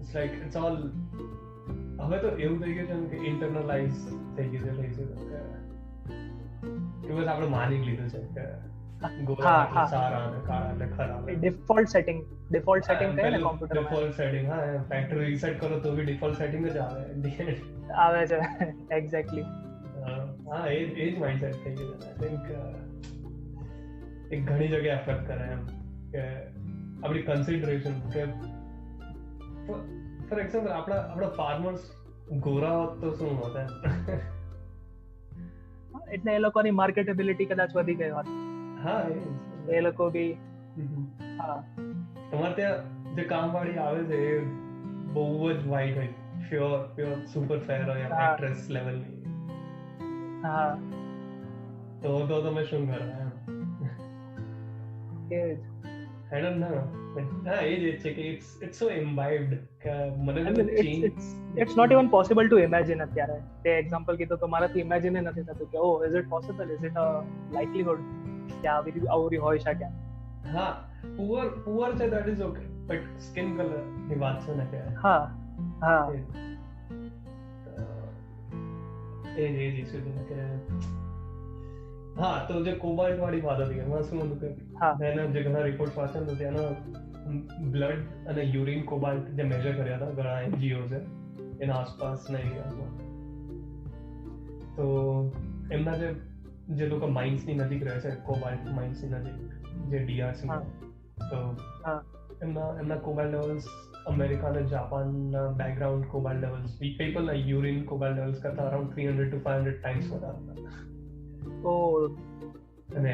It's like it's all હવે તો એવું થઈ ગયું છે કે ઇન્ટરનલાઇઝ થઈ ગયું છે કે બસ આપણે માની લીધું છે કે ગોરા એટલે સારા અને કાળા એટલે ખરાબ. ડિફોલ્ટ સેટિંગ કહે ને કોમ્પ્યુટર ડિફોલ્ટ સેટિંગ. હા ફેક્ટરી રીસેટ કરો તો બી ડિફોલ્ટ સેટિંગ જ આવે છે. એક્ઝેક્ટલી. હા એ જ માઇન્ડસેટ થઈ ગયું છે. આઈ થિંક એક ઘણી જગ્યાએ એફેક્ટ કરે એમ કે આપણી કન્સિડરેશન કે ફોર એક્ઝામ્પલ આપણા ફાર્મર્સ ગોરા હોત તો શું હોત એમ. એટલે એ લોકોની માર્કેટેબિલિટી કદાચ વધી ગઈ હોત. હા એ લોકો બી. હા તમારે ત્યાં જે કામવાળી આવે છે એ બહુ જ વાઇટ હોય, પ્યોર સુપર ફેર હોય, એક્ટ્રેસ લેવલની. હા તો તમે શું કરો એમ. I don't know. હા એ જ છે કે it's so imbibed કે મને it's not even possible to imagine અત્યારે. તે એક્ઝામ્પલ કીધું તો મારાથી ઇમેજિન નથી થતું કે ઓ is it possible, is it a likelihood કે આવું હોઈ શકે. હા પુઅર છે that is okay, but skin color ની વાત છે ને કે હા એ જ ઇશ્યુ છે કે હા તો જે કોબાલ્ટ વાળી વાત હતી એમાં શું હતું કે મેં જે ઘણા રિપોર્ટ વાંચ્યા તો ત્યાંનો બ્લડ અને યુરિન કોબાલ્ટ જે મેજર કર્યા હતા ઘણા NGO છે એના આસપાસના એરિયામાં, તો એમના જે લોકો માઇન્સની નજીક રહે છે, કોબાલ્ટ માઇન્સની નજીક જે DRC, તો એમના કોબાલ્ટ લેવલ્સ અમેરિકા અને જાપાનના બેકગ્રાઉન્ડ કોબાલ્ટ લેવલ્સ પીપલના યુરિન કોબાલ્ટ લેવલ્સ કરતા અરાઉન્ડ 300 to 500 ટાઈમ્સ વધારે હતા. અને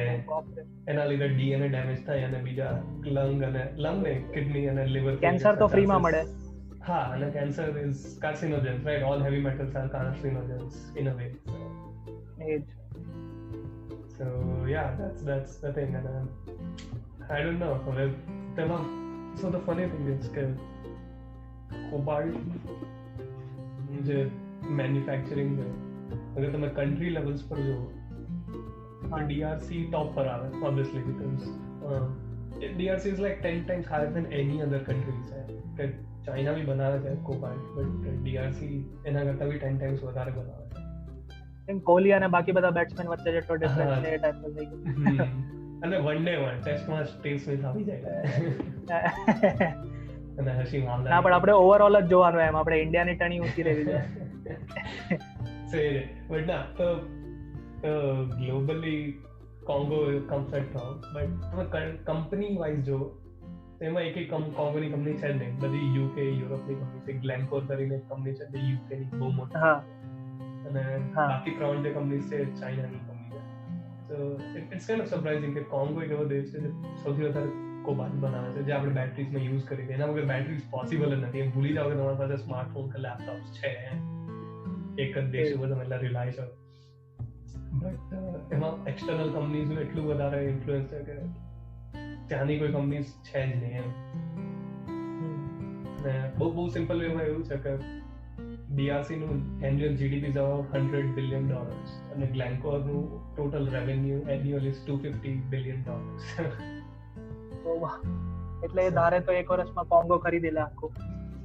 એના લીધે DNA ડેમેજ થાય અને બીજા લંગ ને કિડની અને લીવર કેન્સર તો ફ્રીમાં મળે. હા અને cancer is carcinogens, right? All heavy metals are carcinogens in a way. So yeah, that's the thing. And I don't know. So the funny thing is કે કોબાલ્ટ જે manufacturing છે અગર તમે કન્ટ્રી લેવલ્સ પર જો DRC ટોપ પર આવે obviously because DRC is like 10 times higher than any other countries. કે ચાઇના બી બનાવે છે કોબાલ્ટ, બટ DRC એના કરતા બી 10 times વધારે બનાવે છે. એમ કોહલી અને બાકી બધા બેટ્સમેન વચ્ચે જેટલો ડિફરન્સ છે એ ટાઈપનો થઈ ગયો. અને વન ડે માં ટેસ્ટમાં ટીમ સ્મિથ આવી જાય અને હસી મામલા. ના પણ આપણે ઓવરઓલ જ જોવાનું એમ, આપણે ઇન્ડિયાની ટણી ઊંચી રહેવી જોઈએ. બટ ના તો globally Congo comes at top, but તમે કંપની વાઇઝ જો એમાં એક કોંગોની કંપની છે જ નહીં, બધી યુકે યુરોપની કંપની છે. ગ્લેનકોર કરીને એક કંપની છે જે યુકેની બહુ મોટી, અને બાકી 3 જે કંપની છે ચાઇનાની કંપની છે. So it's kind of surprising કે કોંગો એક એવો દેશ છે જે સૌથી વધારે કોબાલ્ટ બનાવે છે, જે આપણે બેટરીઝમાં યુઝ કરી. એના વગર બેટરીઝ પોસિબલ જ નથી. એમ ભૂલી જાઓ કે તમારી પાસે સ્માર્ટફોન કે લેપટોપ્સ છે એક જ દેશ ઉપર તમે એટલા રિલાય છો. બટ એમાં એક્સટર્નલ કંપનીઝનું એટલું વધારે ઇન્ફ્લુઅન્સ છે કે ત્યાંની કોઈ કંપનીઝ છે જ નહીં એમ. અને બહુ સિમ્પલ વેમાં એવું છે કે DRC નું annual GDP is about $100 billion અને ગ્લેન્કોરનું total revenue annual is $250 billion. એટલે ધારે તો એક વર્ષમાં કોંગો ખરીદી લે આખું.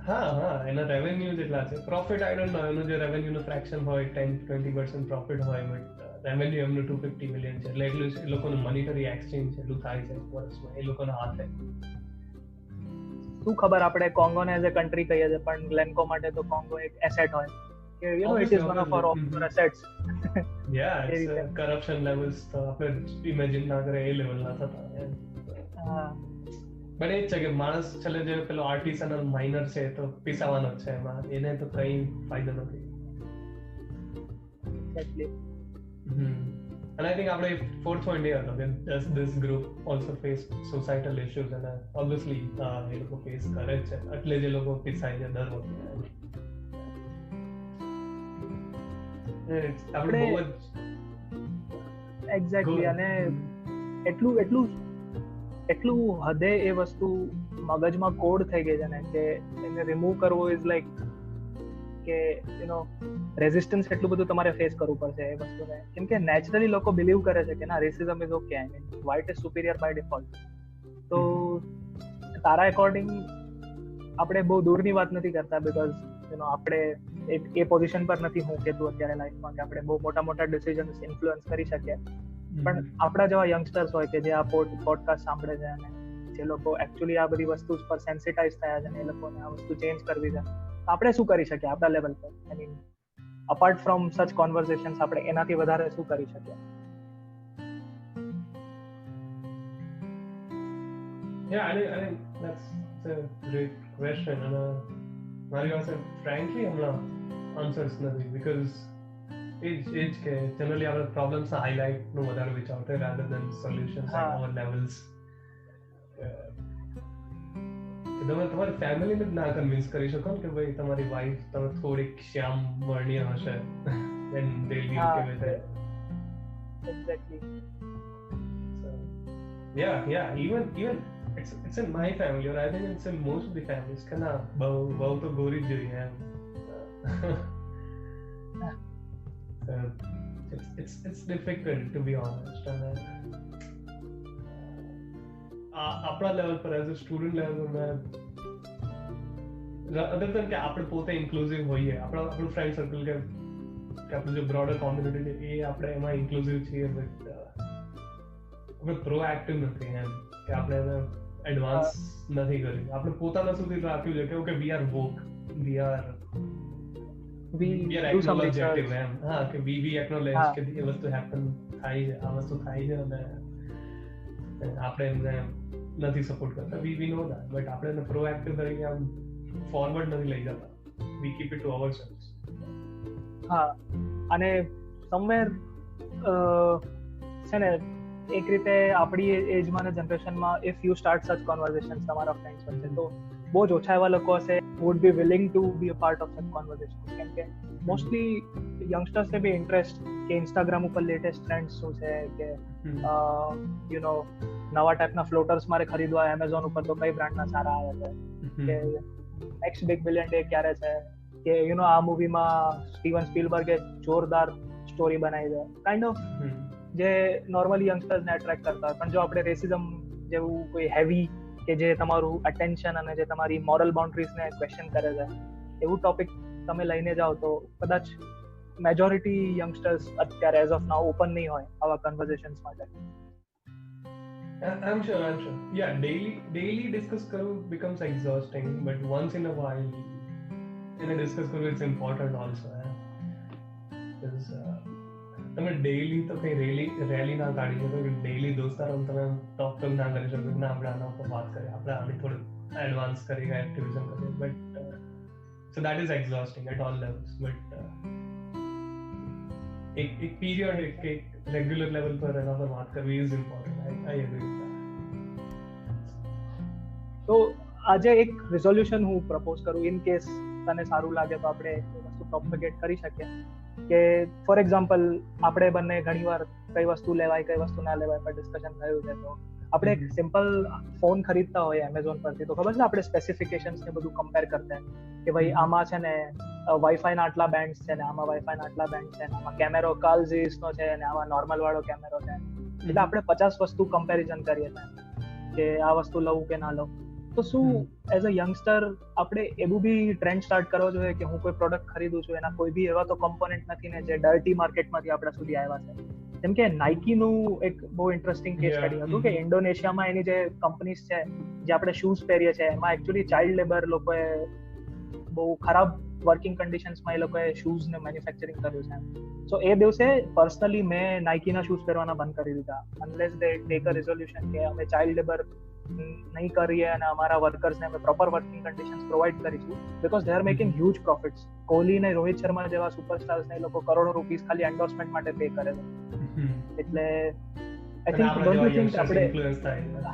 હા, એના રેવન્યુ જેટલા છે. પ્રોફિટ આઈ ડોન્ટ નો, એનું જે રેવન્યુ નું ફ્રેક્શન હોય 10-20% પ્રોફિટ હોય, બટ રેવન્યુ એમનું $250 billion છે. એટલે એટલું એ લોકોનું મોનેટરી એક્સચેન્જ એટલું થાય છે વર્ષમાં એ લોકોના હાથે. શું ખબર આપણે કોંગોને એઝ અ કન્ટ્રી કહીએ છીએ, પણ ગ્લેન્કો માટે તો કોંગો એક એસેટ હોય કે it is one of our assets. Its corruption levels તો આપણે ઇમેજિન ના કરે એ લેવલના થતા. બટ એ જ છે કે માણસ છેલ્લે જે પેલો આર્ટિસનલ માઇનર છે તો પીસાવાનો જ છે એમાં, એને તો કઈ ફાયદો નથી. And I think આપણે fourth point એ હતો કે does this group also face societal issues, and obviously એ લોકો ફેસ કરે છે, એટલે જે લોકો પીસાય છે દર વખતે. આપણે બહુ જ એક્ઝેક્ટલી, અને એટલું હદે એ વસ્તુ મગજમાં કોડ થઈ ગઈ છે ને કે એને રિમૂવ કરવો ઇઝ લાઈક કે રેઝિસ્ટન્સ એટલું બધું તમારે ફેસ કરવું પડશે એ વસ્તુને. કેમ કે નેચરલી લોકો બિલીવ કરે છે કે ના, racism is okay, I mean white is superior by default. તો તારા એકોર્ડિંગ આપણે બહુ દૂરની વાત નથી કરતા, બીકોઝ આપણે એ પોઝિશન પર નથી હું કે તું અત્યારે લાઈફમાં કે આપણે બહુ મોટા ડિસિઝન્સ ઇન્ફ્લુઅન્સ કરી શકીએ. પણ આપણા જેવા યંગસ્ટર્સ હોય કે જે આ પોડકાસ્ટ સાંભળે છે અને જે લોકો એકચ્યુઅલી આ બધી વસ્તુ પર સેન્સિટાઇઝ થયા છે અને એ લોકોને આ વસ્તુ ચેન્જ કરવી છે, આપણે શું કરી શકીએ આપણા લેવલ પર? આઈ મીન અપાર્ટ ફ્રોમ સચ કોન્વર્સેશન્સ આપણે એનાથી વધારે શું કરી શકીએ? Yeah, I think that's a great question, and મારી પાસે frankly હમણાં answers નથી, because એ જ કે જનરલી આપણે પ્રોબ્લેમ્સના હાઇલાઇટનું વધારે વિચારતા rather than solutions at all levels. તમે તમારી ફેમિલીને જ ના કન્વિન્સ કરી શકો કે ભાઈ તમારી વાઈફ તમે થોડીક શ્યામ વર્ણિય હશે, then they'll be okay with it. Exactly. So yeah, even it's in my family, or I think it's in most of the families કે ના બહુ તો ગોરી જ જોઈએ એમ. It's difficult to be honest, and આપણા લેવલ પર એઝ અ સ્ટુડન્ટ લેવલ પર અધર દેન કે આપણે પોતે ઇન્ક્લુઝિવ હોઈએ, આપણું ફ્રેન્ડ સર્કલ કે આપણું જે બ્રોડર કોમ્યુનિટી છે એ આપણે એમાં ઇન્ક્લુઝિવ છીએ, બટ આપણે પ્રોએક્ટિવ નથી એમ કે આપણે એને એડવાન્સ નથી કર્યું. આપણે પોતાના સુધી રાખ્યું છે કે okay we are woke, we are acknowledgetive એમ. હા, કે વી એક્નોલેજ કે એ વસ્તુ હેપન થાય છે, આ વસ્તુ થાય છે, અને આપણે એમને નથી સપોર્ટ કરતા. વી નો દેટ, બટ આપણે એને પ્રોએક્ટિવ તરીકે આમ ફોરવર્ડ નથી લઈ જતા. We keep it to ourselves. હા, અને સમવેર છે ને એક રીતે આપણી એજમાં ને જનરેશનમાં ઇફ યુ સ્ટાર્ટ સચ કોન્વર્ઝેશન્સ તમારા ફ્રેન્ડ્સ વચ્ચે, તો બહુ જ ઓછા એવા લોકો હશે would be willing to be a part of such conversation. કેમ કે મોસ્ટલી યંગસ્ટર્સને બી ઇન્ટરેસ્ટ કે ઇન્સ્ટાગ્રામ ઉપર લેટેસ્ટ ટ્રેન્ડ્સ શું છે, કે નવા ટાઈપના ફ્લોટર્સ મારે ખરીદવા એમેઝોન ઉપર તો કઈ બ્રાન્ડના સારા આવે છે, કે નેક્સ્ટ બિગ બિલિયન ડે ક્યારે છે, કે આ મૂવીમાં સ્ટીવન સ્પીલબર્ગે જોરદાર સ્ટોરી બનાવી છે, કાઇન્ડ ઓફ જે નોર્મલી યંગસ્ટર્સને એટ્રેક્ટ કરતા હોય. પણ જો આપણે રેસિઝમ જેવું કોઈ હેવી કે જે તમારું અટેન્શન અને જે તમારી મોરલ બાઉન્ડ્રીઝને ક્વેશ્ચન કરે છે એવું ટોપિક તમે લઈને જાઓ તો કદાચ મેજોરિટી યંગસ્ટર્સ અત્યારે એઝ ઓફ નાઉ ઓપન નહીં હોય આવા કન્વર્ઝેશન્સ માટે. I'm sure. Yeah, daily discuss karun becomes exhausting, but once in a while, in a discuss karun it's important also. Because તમે ડેઈલી તો કઈ રેલી ના કાઢી શકો કે ડેઈલી દોસ્તારો તમે ટોક ના કરી શકો ના આપણે આના ઉપર વાત કરીએ, આપણે આની થોડું એડવાન્સ કરીએ, એક્ટિવિઝમ કરીએ, but so that is exhausting at all levels. But એક પીરિયડ એક રેગ્યુલર લેવલ પર એના પર વાત કરવી is important. I agree with that. તો આજે એક રિઝોલ્યુશન હું પ્રપોઝ કરું, ઇન કેસ તને સારું લાગે તો આપણે એ વસ્તુ પ્રોપેગેટ કરી શકીએ કે ફોર એક્ઝામ્પલ આપણે બંને ઘણીવાર કઈ વસ્તુ લેવાય કઈ વસ્તુ ના લેવાય પર ડિસ્કશન થયું છે. તો આપણે એક સિમ્પલ ફોન ખરીદતા હોય એમેઝોન પરથી તો ખબર છે આપણે સ્પેસિફિકેશન્સ ને બધું કમ્પેર કરતા કે ભાઈ આમાં છે ને વાઈફાઈ ના આટલા બેન્ડ્સ છે ને આમાં વાઈફાઈ ના આટલા બેન્ડ છે ને આમાં કેમેરો કાર્લ ઝીસ નો છે ને આમાં નોર્મલ વાળો કેમેરો છે. એટલે આપણે 50 વસ્તુ કમ્પેરિઝન કરીએ છીએ કે આ વસ્તુ લઉં કે ના લઉં. તો શું એઝ અ યંગસ્ટર આપણે એવું બી ટ્રેન્ડ સ્ટાર્ટ કરવો જોઈએ કે હું કોઈ પ્રોડક્ટ ખરીદું છું એના કોઈ બી એવા તો કમ્પોનન્ટ નથી ને જે ડર્ટી માર્કેટમાંથી આપણા સુધી આવ્યા છે. જેમ કે નાઇકીનું એક બહુ ઇન્ટરેસ્ટિંગ કેસ સ્ટડી હતું કે ઇન્ડોનેશિયામાં એની જે કંપનીઝ છે જે આપણે શૂઝ પહેરીએ છીએ એમાં એકચ્યુઅલી ચાઇલ્ડ લેબર લોકોએ બહુ ખરાબ વર્કિંગ કન્ડિશન્સમાં એ લોકોએ શૂઝને મેન્યુફેક્ચરિંગ કર્યું છે. સો એ દિવસે પર્સનલી મેં નાઇકીના શૂઝ પહેરવાના બંધ કરી દીધા unless they take a resolution કે અમે ચાઇલ્ડ લેબર નહીં કરીએ અને અમારા વર્કર્સને અમે પ્રોપર વર્કિંગ કન્ડિશન્સ પ્રોવાઈડ કરીશું because they are making huge profits. Kohli ને રોહિત શર્મા જેવા સુપરસ્ટાર્સ ને એ લોકો કરોડો રૂપીસ ખાલી એન્ડોર્સમેન્ટ માટે પે કરે છે. એટલે I think don't you think આપણે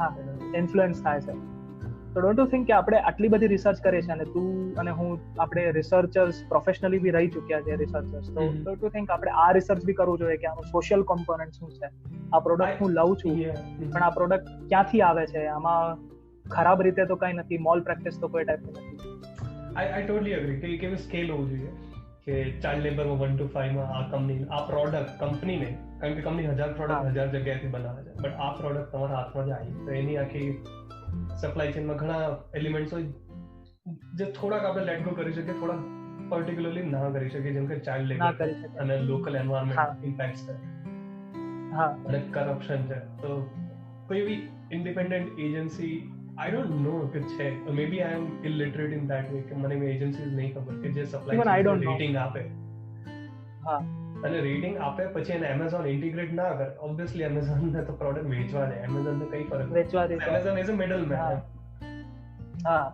હા ઇન્ફ્લુઅન્સ થાય છે. તો ડોન્ટ યુ થિંક કે આપણે આટલી બધી રિસર્ચ કરીએ છીએ અને તું અને હું આપણે રિસર્ચર્સ પ્રોફેશનલી બી રહી ચૂક્યા છે રિસર્ચર્સ. તો ડોન્ટ યુ થિંક આપણે આ રિસર્ચ બી કરવું જોઈએ કે આનું સોશિયલ કોમ્પોનન્ટ શું છે, આ પ્રોડક્ટ હું લઉં છું પણ આ પ્રોડક્ટ ક્યાંથી આવે છે, આમાં ખરાબ રીતે તો કઈ નથી, મોલ પ્રેક્ટિસ તો કોઈ ટાઈપની નથી. આઈ ટોટલી એગ્રી કે કેવું સ્કેલ હોવું જોઈએ કે ચાઇલ્ડ લેબરમાં 1 to 5 માં આ કંપની આ પ્રોડક્ટ કંપનીને કારણ કે કંપની 1000 પ્રોડક્ટ 1000 જગ્યાએથી બનાવે છે બટ આ પ્રોડક્ટ તમારા હાથમાં જ આવી તો એની આખી સપ્લાય ચેનમાં ઘણા એલિમેન્ટ્સ હોય જે થોડાક આપણે લેટ ગો કરી શકીએ, થોડાક પર્ટિક્યુલરલી ના કરી શકીએ, જેમ કે ચાઇલ્ડ લેબર અને લોકલ એન્વાયરમેન્ટ ઇમ્પેક્ટ્સ છે અને કરપ્શન છે. તો કોઈ એવી independent agency I don't know કે છે, મે બી આઈ એમ ઇલિટરેટ ઇન ધેટ વે કે મને એજન્સીઝ નહીં ખબર કે જે સપ્લાય રેટિંગ આપે અને રેટિંગ આપે પછી એને એમેઝોન ઇન્ટિગ્રેટ ના કરે. ઓબ્વિયસલી એમેઝોન ને તો પ્રોડક્ટ વેચવા દે, એમેઝોન ને કઈ ફરક વેચવા દે, Amazon is a middle man. હા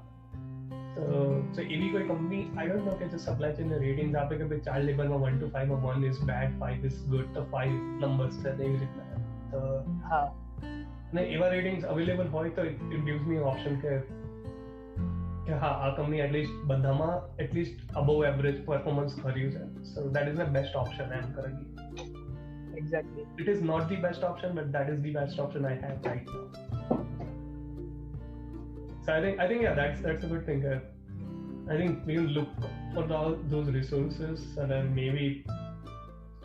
તો એવી કોઈ કંપની આઈ ડોન્ટ નો કે જે સપ્લાય ચેન ને રેટિંગ્સ આપે કે ભાઈ ચાઇલ્ડ લેબરમાં 1 to 5 માં 1 ઇઝ બેડ, 5 ઇઝ ગુડ, તો 5 નંબર્સ છે એવી રીતના. તો હા ને એવા રેટિંગ્સ અવેલેબલ હોય તો ઇટ ગિવ્સ મી ઓપ્શન કે હા આ કંપની એટલીસ્ટ બધામાં એટલીસ્ટ અબવ એવરેજ પરફોર્મન્સ કર્યું છે. So that is the best option I am currently. Exactly it is not the best option but that is the best option I have right now. So I think yeah that's a good thing. I think we can look for those resources and then maybe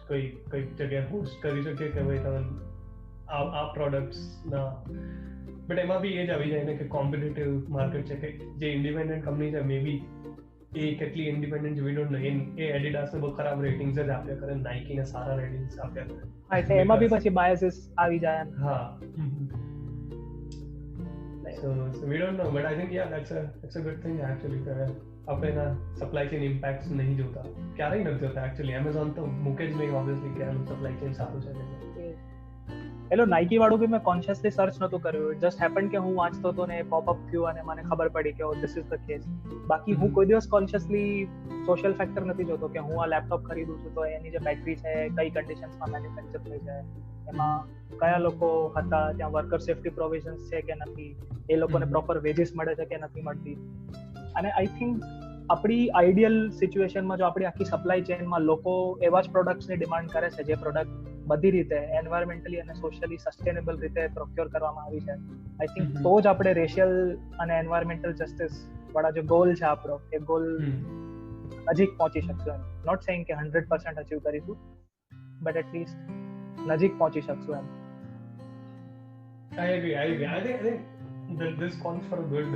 કોઈ જગ્યાએ host કરી શકીએ કે ભાઈ તમે આ products ના but એમાં બી એ જ આવી જાય ને કે કોમ્પિટિટિવ માર્કેટ છે કે જે ઇન્ડિપેન્ડન્ટ કંપની છે મે બી એ કેટલી independent we don't know A Adidas ને બહુ ખરાબ રેટિંગ્સ જ આપ્યા કરે, નાઇકી ને સારા રેટિંગ્સ આપ્યા કરે. હા એટલે એમાં બી પછી બાયસીસ આવી જાય. હા so we don't know but I think yeah that's a good thing actually કે આપણે ના સપ્લાય ચેન ઇમ્પેક્ટ્સ નહીં જોતા, ક્યારેય નથી જોતા એકચ્યુઅલી. એમેઝોન તો મૂકે જ નહીં ઓબ્વિયસલી કે આનું સપ્લાય ચેન સારું છે. એલો નાઇકી વાળું બી મેં કોન્શિયસલી સર્ચ નહોતું કર્યું, ઇટ જસ્ટ હેપન કે હું વાંચતો હતો ને પોપઅપ થયું અને મને ખબર પડી કે ધીસ ઇઝ ધ કેસ. બાકી હું કોઈ દિવસ કોન્શિયસલી સોશિયલ ફેક્ટર નથી જોતો કે હું આ લેપટોપ ખરીદું છું તો એની જે બેટરી છે કઈ કન્ડિશન્સમાં મેન્યુફેક્ચર થઈ છે, એમાં કયા લોકો હતા, ત્યાં વર્કર સેફ્ટી પ્રોવિઝન્સ છે કે નથી, એ લોકોને પ્રોપર વેજીસ મળે છે કે નથી મળતી. અને આઈ થિંક આપણી આઈડિયલ સિચ્યુએશનમાં જો આપણી આખી સપ્લાય ચેનમાં લોકો એવા જ પ્રોડક્ટ્સની ડિમાન્ડ કરે છે જે પ્રોડક્ટ બધી રીતે એન્વાયરમેન્ટલી અને સોશિયલી સસ્ટેનેબલ રીતે પ્રોક્યોર કરવામાં આવી છે, આઈ થિંક તો જ આપણે રેશિયલ અને એન્વાયરમેન્ટલ જસ્ટિસ વાળા જે ગોલ છે આપણો એ ગોલ નજીક પહોંચી શકશું. નોટ સેઇંગ કે 100% અચીવ કરીશું બટ એટલીસ્ટ નજીક પહોંચી શકશું એમ. I agree. I think that this calls for a good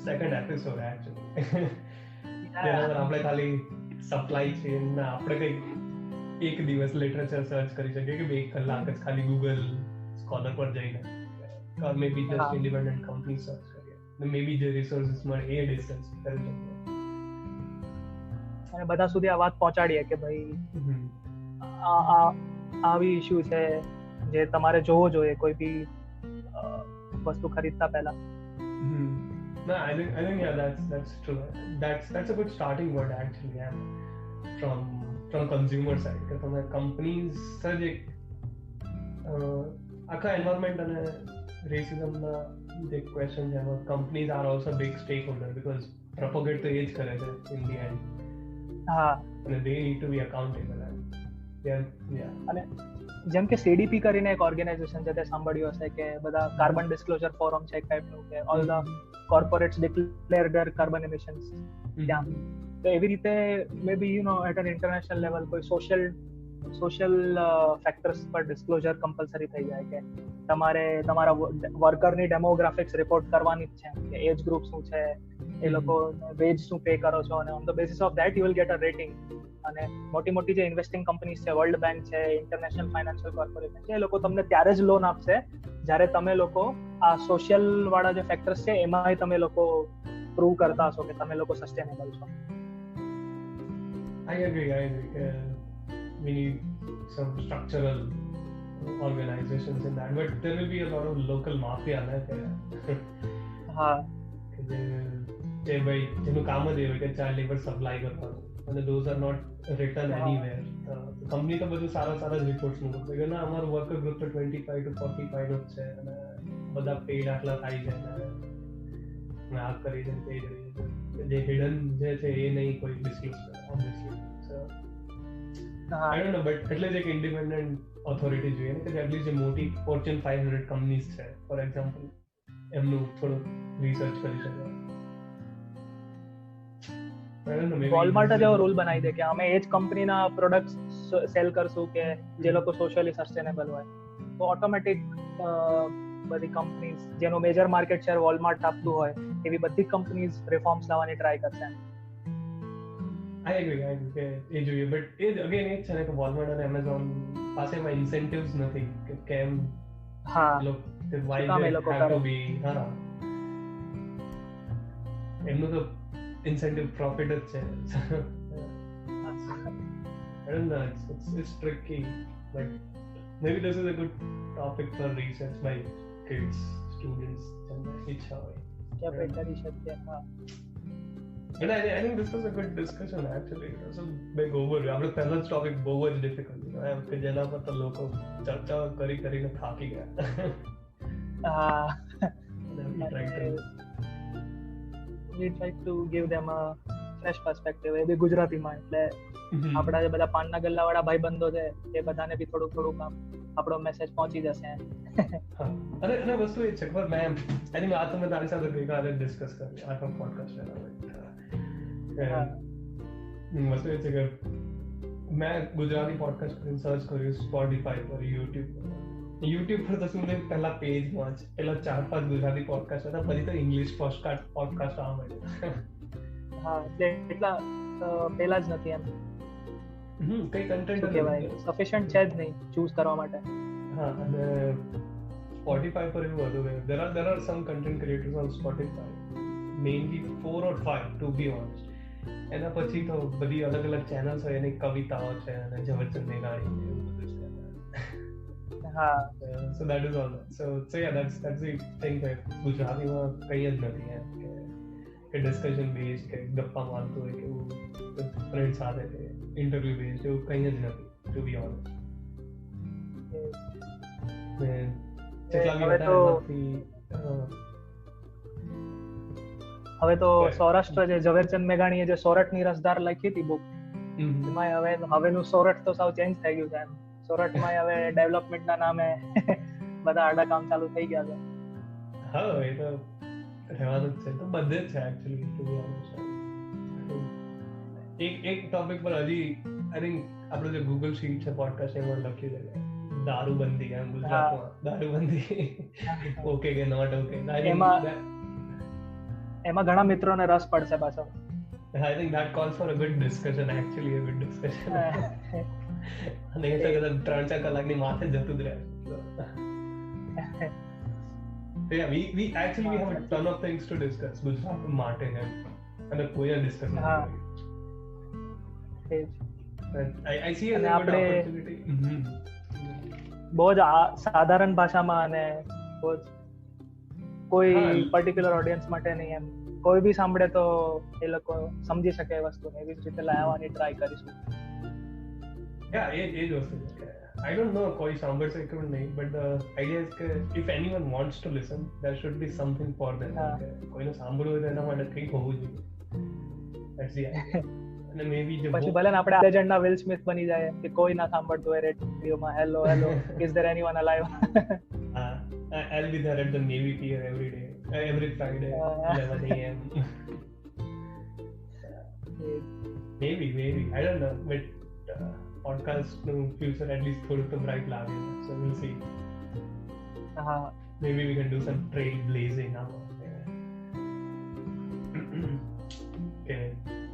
second episode actually. આપણે ખાલી સપ્લાય ચેન ના આપણે કઈ એક દિવસ લિટરેચર સર્ચ કરી શકીએ કે 1 કલાક જ ખાલી ગૂગલ સ્કોલર પર જઈને or maybe just independent company search કરીએ મે બી જે રિસોર્સિસ મળે એ ડિસ્કસ કરી શકીએ અને બધા સુધી આ વાત પહોંચાડીએ કે ભાઈ આ આવી ઇશ્યુ છે જે તમારે જોવો જોઈએ કોઈ બી વસ્તુ ખરીદતા પહેલા? No, I think yeah, that's true. That's a good starting word actually. Yeah, from consumer side કે તમે companies જ એક આખા environment અને racism ના જે question છે એમાં companies are also big stakeholder because propagate તો એ જ કરે છે in the end. હા, અને they need to be accountable and yeah. અને જેમ કે CDP કરીને એક ઓર્ગેનાઇઝેશન છે, તે સાંભળ્યું હશે કે બધા કાર્બન ડિસ્ક્લોઝર ફોરમ છે એક ટાઈપનું, કે all the corporates declare their carbon emissions ત્યાં. તો એવી રીતે may be you know at an international level કોઈ સોશિયલ ફેક્ટર્સ પર ડિસ્ક્લોઝર કમ્પલસરી થઈ જાય કે તમારે તમારા વર્કરની ડેમોગ્રાફિક્સ રિપોર્ટ કરવાની જ છે, કે એજ ગ્રુપ શું છે, એ લોકો વેજ શું પે કરો છો, અને on the basis of that you will get a rating. અને મોટી જે ઇન્વેસ્ટિંગ કંપનીઝ છે, વર્લ્ડ બેંક છે, ઇન્ટરનેશનલ ફાઇનાન્શિયલ કોર્પોરેશન છે, એ લોકો તમને ત્યારે જ લોન આપશે જ્યારે તમે લોકો આ સોશિયલ વાળા જે ફેક્ટર્સ છે એમાંય તમે લોકો પ્રૂવ કરતા હશો કે તમે લોકો સસ્ટેનેબલ છો. I agree. We need some structural organizations in that, but there will be a lot of local mafia હા, જે ભાઈ જેનું કામ જ એવું કે ચાઇલ્ડ લેબર સપ્લાય કરવાનું, અને those are not written anywhere. Company તો બધું સારા જ રિપોર્ટ્સ મૂકે કે ના અમારું વર્કર ગ્રુપ તો 25 to 45 જ છે અને બધા પેડ આટલા થાય છે અને આ કરી છે તે કરી છે, જે હિડન જે છે એ નહીં કોઈ ડિસ્ક્લોઝ કરે obviously. So I don't know, but એટલે જ એક ઇન્ડિપેન્ડન્ટ ઓથોરિટી જોઈએ ને કે એટલીસ્ટ જે મોટી ફોર્ચ્યુન 500 કંપનીઝ છે ફોર એક્ઝામ્પલ એમનું થોડું રિસર્ચ કરી શકે. વોલમાર્ટ જ એવો રૂલ બનાવી દે કે અમે એ જ કંપનીના પ્રોડક્ટ્સ સેલ કરશું કે જે લોકો સોશિયલી સસ્ટેનેબલ હોય, તો ઓટોમેટિક બધી કંપનીઝ જેનું મેજર માર્કેટ શેર વોલમાર્ટ આપતું હોય એવી બધી કંપનીઝ રિફોર્મ્સ લાવવાની ટ્રાય કરશે. I agree કે એ જોઈએ, બટ એ અગેન એ જ છે ને કે વોલમાર્ટ અને એમેઝોન પાસે એમાં ઇન્સેન્ટિવ્સ નથી કે કેમ એમનું તો incentive profit જ છે. I don't know, it's tricky, but maybe this is a good topic for research by kids, students, and ઈચ્છા હોય કે આપણે કરી શકીએ. હા, and I think this was a good discussion actually. It was a big overview. આપણે પહેલો જ ટોપિક બહુ જ ડિફિકલ્ટ હતો કે જેના પર તો લોકો ચર્ચા કરીને થાકી ગયા. હા, we try to give them a fresh perspective, એ બી ગુજરાતીમાં. એટલે આપણા જે બધા પાનના ગલ્લા વાળા ભાઈબંધો છે એ બધાને બી થોડુંક આમ આપણો મેસેજ પહોંચી જશે. અને વસ્તુ એ છે કે મેં આઈ થિંક આ તો મેં તારી સાથે ભેગા ડિસ્કસ કરી આ પોડકાસ્ટ વસ્તુ એ છે કે મેં ગુજરાતી પોડકાસ્ટ કરીને સર્ચ કર્યું સ્પોટીફાઈ પર, યુટ્યુબ પર તો શું પહેલા પેજમાં જ પેલા 4-5 ગુજરાતી પોડકાસ્ટ હતા, પછી તો ઇંગ્લિશ પોડકાસ્ટ આવવા માંડ્યા. હા, એટલા પેલા જ નથી એમ કઈ કન્ટેન્ટ કહેવાય સફિશિયન્ટ છે જ નહીં ચૂઝ કરવા માટે. હા, અને સ્પોટીફાઈ પર એવું હતું કે there are some content creators on Spotify, mainly 4 or 5 to be honest. એના પછી તો બધી અલગ ચેનલ્સ હોય, એની કવિતાઓ છે અને ઝવેરચંદ મેઘાણી એવું બધું છે. હા, so that is all. So yeah, that's the thing that ગુજરાતીમાં કઈ જ નથી એમ કે ડિસ્કશન બેઝ કે ગપ્પા મારતું હોય કે એવું ફ્રેન્ડ સાથે કે ઇન્ટરવ્યુ બેઝ એવું કઈ જ નથી ટુ બી ઓનેસ્ટ. હવે તો સૌરાષ્ટ્ર જે ઝવેરચંદ મેઘાણીએ જે સોરઠની રસધાર લખી હતી બુક, એમાં હવેનું સોરઠ તો સાવ ચેન્જ થઈ ગયું છે એમ. સોરઠમાં હવે ડેવલપમેન્ટના નામે બધા આડા કામ ચાલુ થઈ ગયા છે. હા, એ તો રહેવાનું જ છે, તો બધે જ છે એકચ્યુઅલી ટુ બી ઓનેસ્ટ. એક ટોપિક પર હજી આઈ થિંક આપણો જે ગૂગલ શીટ છે પોડકાસ્ટ એમાં લખી દે દારૂબંધી એમ ગુજરાતમાં દારૂબંધી ઓકે કે નોટ ઓકે. એમાં ઘણા મિત્રોને રસ પડશે પાછો. I think that calls for a good discussion, actually a good discussion. અને એ તો 3-4 કલાકની માથે જતું જ રહે. Yeah, we have a ton of things to discuss Gujarat માટે એમ, અને કોઈ ડિસ્કસ નથી. I see a good opportunity. બહુ જ સાધારણ ભાષામાં અને બહુ જ કોઈ પર્ટિક્યુલર ઓડિયન્સ માટે નહીં, એમ કોઈ બી સાંભળે તો એ લોકો સમજી શકે એ વસ્તુને, એવી જ રીતે લાવવાની ટ્રાય કરીશું. એ જ વસ્તુ છે. I don't know કોઈ સાંભળશે કે નહીં, but the idea is કે if anyone wants to listen, there should be something for them. કોઈને સાંભળવું હોય તો એના માટે કંઈક હોવું જોઈએ. That's the idea. અને maybe જો પછી ભલે ને આપણે લેજન્ડના વિલ સ્મિથ બની જાય કે કોઈ ના સાંભળતું હોય રેડિયોમાં, hello is there anyone alive? I'll be there at the Navy Pier every day, every Friday, 11 a.m. maybe I don't know, but podcast નું future at least થોડું તો bright લાગે, so we'll see. Maybe we can do some trailblazing now.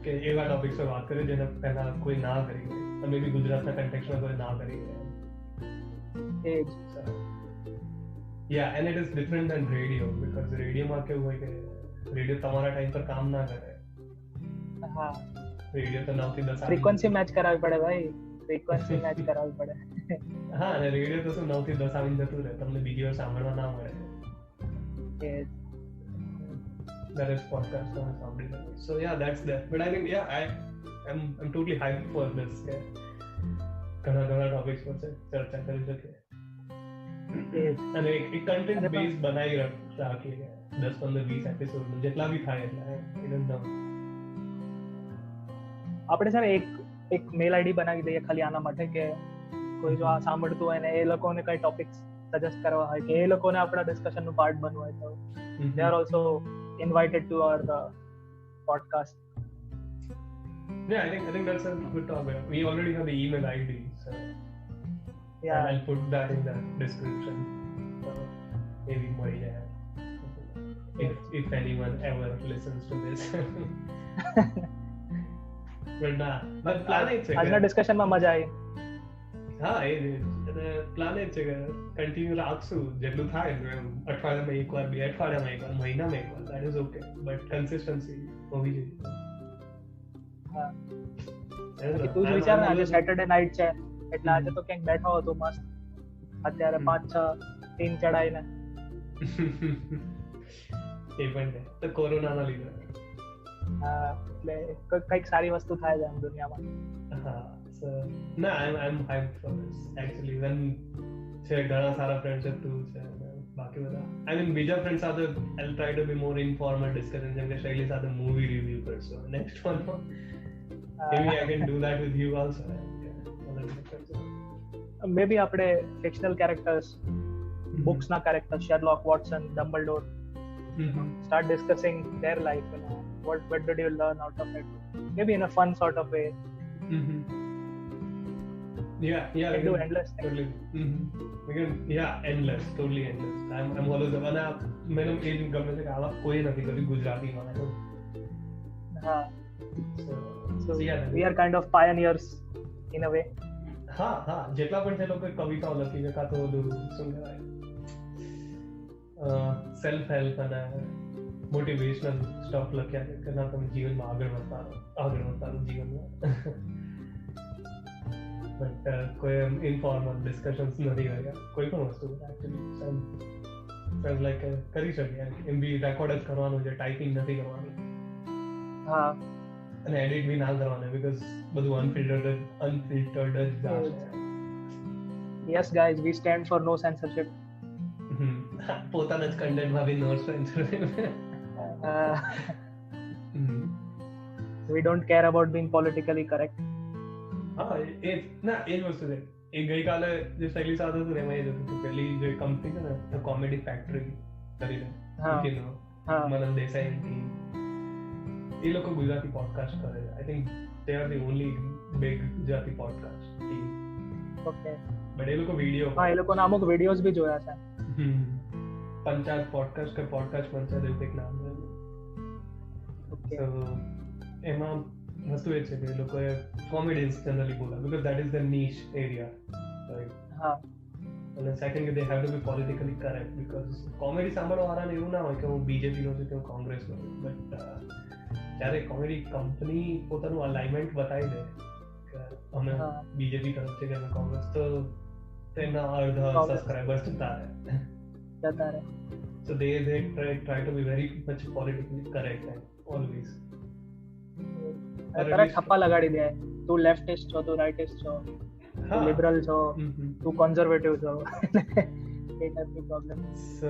કે એવા topics પર વાત કરીએ જેને પહેલા કોઈ ના કરી હોય, અને બી ગુજરાતના કન્ટેક્સ્ટમાં કોઈ ના કરી હોય. Yeah, and it is different than radio, because radio માં કેવું હોય કે રેડિયો તમારા ટાઈમ પર કામ ના કરે. રેડિયો તો 9 થી 10 ફ્રીક્વન્સી મેચ કરાવવી પડે ભાઈ, ફ્રીક્વન્સી મેચ કરાવવી પડે. હા, અને રેડિયો તો શું 9 થી 10 આવીને જતું રહે, તમને બીજી વાર સાંભળવા ના મળે. That is podcast તમે સાંભળી શકો. So yeah, that's that. But I think I'm totally hyped for this. ઘણા ટોપિક્સ પર ચર્ચા કરી શકીએ અને એક કન્ટેન્ટ બેઝ બનાવી રાખીએ 10-15-20 એપિસોડ જેટલા બી થાય એટલા. આપણે છે ને એક મેલ આઈડી બનાવી દઈએ ખાલી આના માટે, કે કોઈ જો આ સાંભળતું હોય ને એ લોકોને કઈ ટોપિક્સ સજેસ્ટ કરવા હોય કે એ લોકોને આપણા ડિસ્કશનનું પાર્ટ બનવું હોય તો they are also invited to our podcast. Yeah, I think that's a good topic. We already have the email ID, so yeah, I'll put that in the description. So maybe more, if anyone ever listens to this. but plan it છે આજના ડિસ્કશનમાં મજા આવી. હા, એ plan એ છે કે continue રાખશું જેટલું થાય, અઠવાડિયામાં એકવાર, 2 અઠવાડિયામાં એકવાર, મહિનામાં એકવાર, that is okay, but consistency હોવી જોઈએ. તું જ વિચાર ને, આજે સેટરડે નાઈટ છે એટલે આજે તો ક્યાંક બેઠો હતો મસ્ત, અત્યારે 5-6 ચડાઈને. એ પણ તો કોરોનાના લીધે. એટલે કઈક સારી વસ્તુ થાય છે આમ દુનિયામાં. So no, I'm hyped for this actually. When છે ઘણા સારા ફ્રેન્ડ્સ છે, તું છે, બાકી બધા, I mean બીજા ફ્રેન્ડ્સ સાથે I'll try to be more informal discussion, જેમ કે શૈલી સાથે મૂવી રિવ્યુ કરશો next one. Maybe I can do that with you also. Maybe આપણે fictional characters, books na characters, Sherlock, Watson, Dumbledore, start discussing their life, what did you learn out of it, maybe in a fun sort of way. Yeah, we can do endless things. Totally. We can, endless, totally endless. I'm always અને મેનો એ ગમે છે કે આવા કોઈ નથી કદી ગુજરાતીમાં. So we are kind of pioneers in a way. હા, જેટલા પણ છે લોકો કવિતાઓ લખી છે, કાં તો બધું શું કહેવાય સેલ્ફ હેલ્પ અને મોટિવેશનલ સ્ટફ લખ્યા છે કે ના તમે જીવનમાં આગળ વધતા જીવનમાં. બટ કોઈ ઇન્ફોર્મલ ડિસ્કશન્સ નથી કર્યા કોઈ પણ વસ્તુ. એકચ્યુઅલી લાઈક કરી શકીએ એમ બી રેકોર્ડ જ કરવાનું છે, ટાઈપિંગ નથી કરવાનું. અને એડિટ બી ના કરવાનું, બીકોઝ બધું અનફિલ્ટર્ડ જ જશે. Yes guys, we stand for no censorship. પોતાના જ કન્ટેન્ટમાં બી નો censorship. We don't care about being politically correct. હા, એ જ વસ્તુ છે. એ ગઈકાલે જે શૈલી સાથે હતું એમાં એ જ હતું કે પેલી જે કંપની છે ને કોમેડી ફેક્ટરી કરીને મનન દેસાઈ ટીમ, એ લોકો ગુજરાતી પોડકાસ્ટ કરે છે. I think they are the only big Gujarati podcast team. Okay, but એ લોકો વિડિયો, હા, એ લોકોના અમુક વિડિયોઝ બી જોયા છે. પંચાયત પોડકાસ્ટ કે પોડકાસ્ટ પંચાયત એવું કંઈક નામ છે. ઓકે, તો એમાં વસ્તુ એ છે કે એ લોકોએ કોમેડિયન્સ જનરલી બોલા, because that is the niche area, right? હા. અને સેકન્ડ કે they have to be politically correct, because comedy સાંભળવા વાળાને એવું ના હોય કે હું બીજેપીનો છું કે હું કોંગ્રેસનો છું. બટ જ્યારે કોમેડી કંપની પોતાનું અલાઇનમેન્ટ બતાવી દે કે અમે બીજેપી તરફ છે કે અમે કોંગ્રેસ, તો તેના અડધા Problems. સબસ્ક્રાઇબર્સ જતા રહે. So they try to be very much politically correct and always. તારા છપ્પા લગાડી દે, તું લેફ્ટિસ્ટ છો, તું રાઇટિસ્ટ છો, તું લિબરલ છો, તું કન્ઝર્વેટિવ છો, એ ટાઈપની પ્રોબ્લેમ. So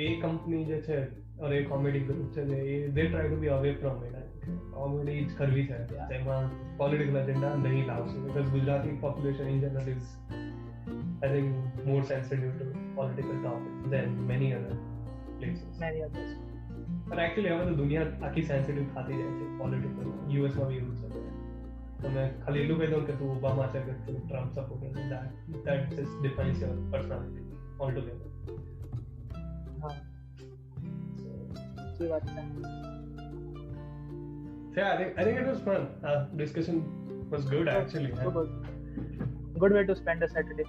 એ કંપની જે છે और એ કોમેડી ગ્રુપ છે they try to be away from it. Comedy જ કરવી છે, તેમાં પોલિટિકલ એજન્ડા નહીં લાવશું, because Gujarati population in general is I think more sensitive to political topics than many other places. Many others. But actually હવે તો દુનિયા આખી સેન્સિટિવ થતી જાય છે પોલિટિકલ. યુએસમાં બી એવું છે. તમે ખાલી એટલું કહી દો કે તું ઓબામા છે કે તું ટ્રમ્પ સપોર્ટર છે, that just defines your personality altogether. હા, સહી વાત છે. Yeah, I think it was fun. Discussion was good actually. Good way to spend a Saturday.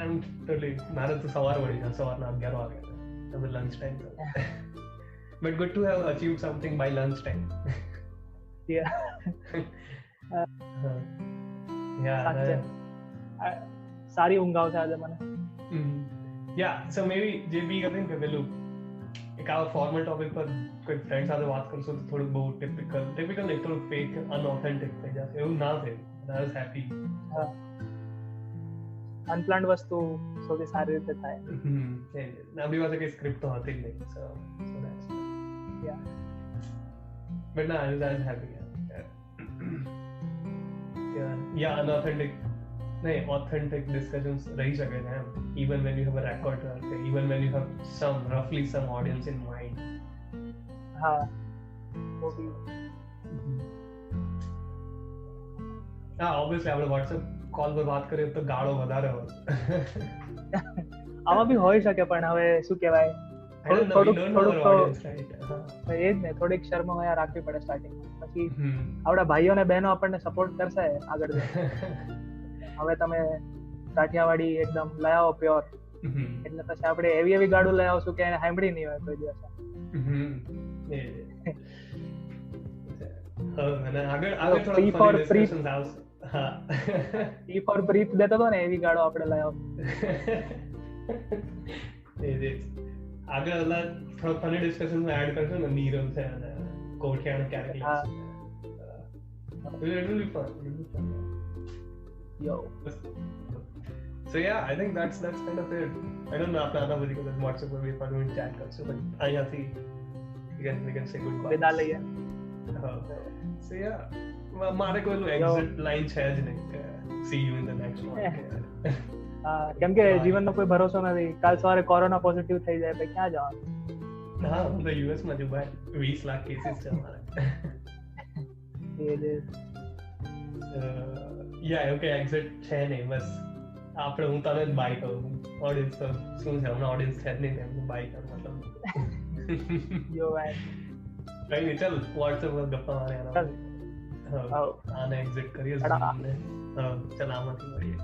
I'm totally મારે તો સવાર વળી જાય, સવારના 11 વાગે હવે lunch time તો. But good to have achieved something by lunch time. Yeah. સારી ઊંઘ આવશે આજે મને. So maybe જે બી કરીને કે પેલું એક આવા ફોર્મલ ટોપિક પર કોઈ ફ્રેન્ડ સાથે વાત કરશો તો થોડુંક બહુ ટિપિકલ નહીં, થોડુંક ફેક અનઓથેન્ટિક થઈ જશે, એવું ના થાય. I was happy. હા, અનપ્લાન્ડ વસ્તુ સૌથી સારી રીતે થાય. આપણી પાસે કઈ સ્ક્રિપ્ટ તો હતી જ નહીં, so that's yeah. But no, I was happy. Yeah, unauthentic नहीं, authentic discussions रही सके हैं, even when you have a recorder, even when you have roughly some audience in mind. हाँ, वो भी. Obviously આપણે WhatsApp call પર વાત કરીએ તો ગાળો વધારે હોય. આમાં બી હોઈ શકે, પણ હવે શું કહેવાય, થોડુંક એ જ ને, થોડીક શર્મ રાખવી પડે સ્ટાર્ટિંગમાં. પછી આપણા ભાઈઓ ને બહેનો આપણને સપોર્ટ કરશે આગળ. હવે તમે કાઠિયાવાડી એકદમ લઈ આવો પ્યોર, એટલે પછી આપણે એવી ગાડું લઈ આવશું કે એને સાંભળી નહીં હોય કોઈ દિવસ. P for brief દેતો હતો ને, એવી ગાડો આપણે લઈ આવો. આગળ થોડો ફની ડિસ્કશન માં એડ કરશો ને, નીરવ છે અને કોઠિયાનો character. It will be fun. Yo. So yeah, I think that's kind of it. I don't know after another video that WhatsApp will be fun to chat करशो, but અહીંયાથી we can say goodbye. વિદા લઈએ. So yeah, મારે કોઈ exit line છે જ નહીં કે see you in the next one. કેમ કે જીવનનો કોઈ ભરોસો નથી, કાલ સવારે કોરોના પોઝિટિવ થઈ જાય તો ક્યાં જવાનું? હા, હું તો યુએસ માં છું ભાઈ, 20 લાખ કેસીસ છે અમારે. ઓકે, એક્ઝિટ છે નહીં, બસ આપણે હું તને જ બાય કરું. ઓડિયન્સ તો શું છે, હમણાં ઓડિયન્સ છે જ નહીં, એમનું બાય કરું મતલબ. યો ભાઈ કઈ નહીં, ચાલ વોટ્સએપ પર ગપ્પા મારે આને એક્ઝિટ કરીએ. ચાલ આમાંથી મળીએ.